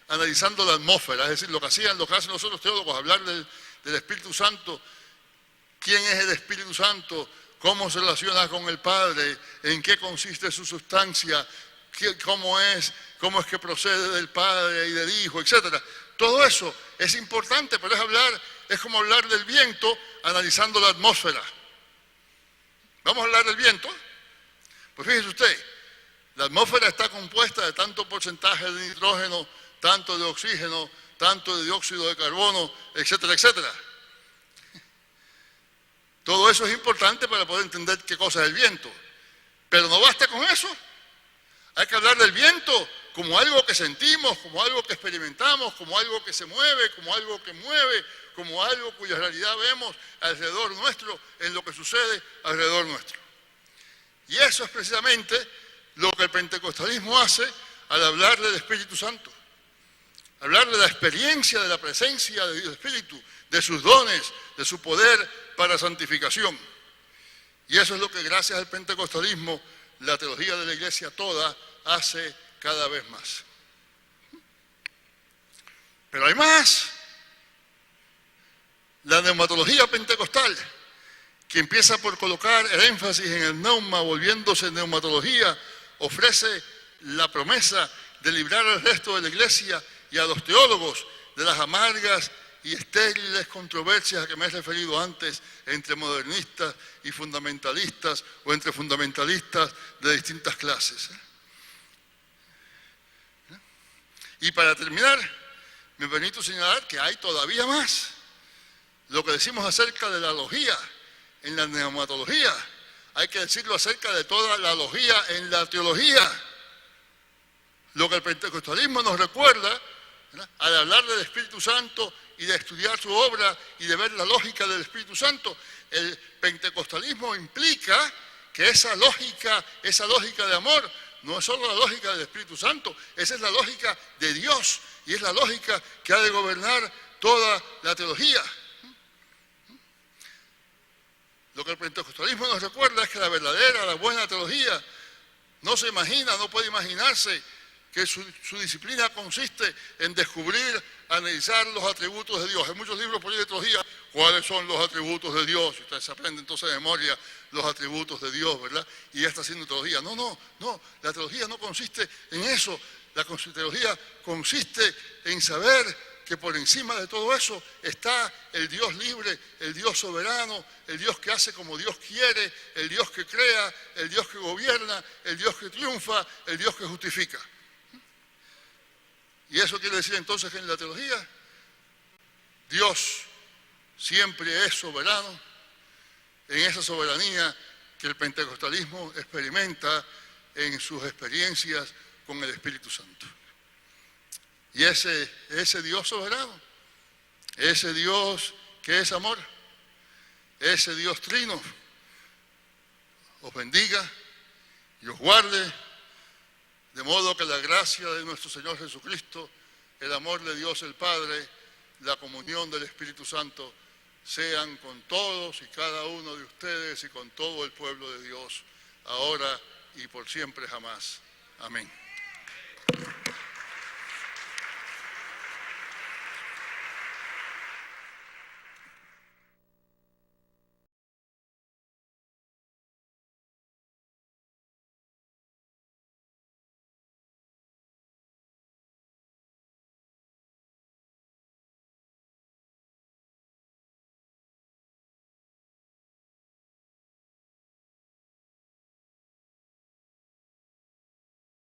analizando la atmósfera, es decir, lo que hacen nosotros los teólogos, hablar del Espíritu Santo. ¿Quién es el Espíritu Santo? ¿Cómo se relaciona con el Padre? ¿En qué consiste su sustancia? ¿Cómo es que procede del Padre y del Hijo, etcétera? Todo eso es importante, pero es como hablar del viento analizando la atmósfera. ¿Vamos a hablar del viento? Pues fíjese usted, la atmósfera está compuesta de tanto porcentaje de nitrógeno, tanto de oxígeno, tanto de dióxido de carbono, etcétera, etcétera. Todo eso es importante para poder entender qué cosa es el viento. Pero no basta con eso. Hay que hablar del viento como algo que sentimos, como algo que experimentamos, como algo que se mueve, como algo que mueve, como algo cuya realidad vemos alrededor nuestro, en lo que sucede alrededor nuestro. Y eso es precisamente lo que el pentecostalismo hace al hablar del Espíritu Santo. Hablar de la experiencia de la presencia del Espíritu, de sus dones, de su poder para santificación. Y eso es lo que gracias al pentecostalismo la teología de la Iglesia toda hace cada vez más. Pero hay más. La neumatología pentecostal, que empieza por colocar el énfasis en el neuma, volviéndose neumatología, ofrece la promesa de librar al resto de la Iglesia y a los teólogos de las amargas y estériles controversias a que me he referido antes entre modernistas y fundamentalistas o entre fundamentalistas de distintas clases. Y para terminar, me permito señalar que hay todavía más. Lo que decimos acerca de la logía en la neumatología, hay que decirlo acerca de toda la logía en la teología. Lo que el pentecostalismo nos recuerda, ¿verdad?, al hablar del Espíritu Santo y de estudiar su obra y de ver la lógica del Espíritu Santo, el pentecostalismo implica que esa lógica de amor no es solo la lógica del Espíritu Santo, esa es la lógica de Dios y es la lógica que ha de gobernar toda la teología. Lo que el pentecostalismo nos recuerda es que la verdadera, la buena teología no se imagina, no puede imaginarse que su disciplina consiste en descubrir, analizar los atributos de Dios. Hay muchos libros por ahí de teología. ¿Cuáles son los atributos de Dios? Y ustedes aprenden entonces de memoria los atributos de Dios, ¿verdad? Y ya está haciendo teología. No. La teología no consiste en eso. La teología consiste en saber que por encima de todo eso está el Dios libre, el Dios soberano, el Dios que hace como Dios quiere, el Dios que crea, el Dios que gobierna, el Dios que triunfa, el Dios que justifica. Y eso quiere decir entonces que en la teología Dios siempre es soberano, en esa soberanía que el pentecostalismo experimenta en sus experiencias con el Espíritu Santo. Y ese Dios soberano, ese Dios que es amor, ese Dios trino, os bendiga y os guarde, de modo que la gracia de nuestro Señor Jesucristo, el amor de Dios el Padre, la comunión del Espíritu Santo, sean con todos y cada uno de ustedes y con todo el pueblo de Dios, ahora y por siempre jamás. Amén.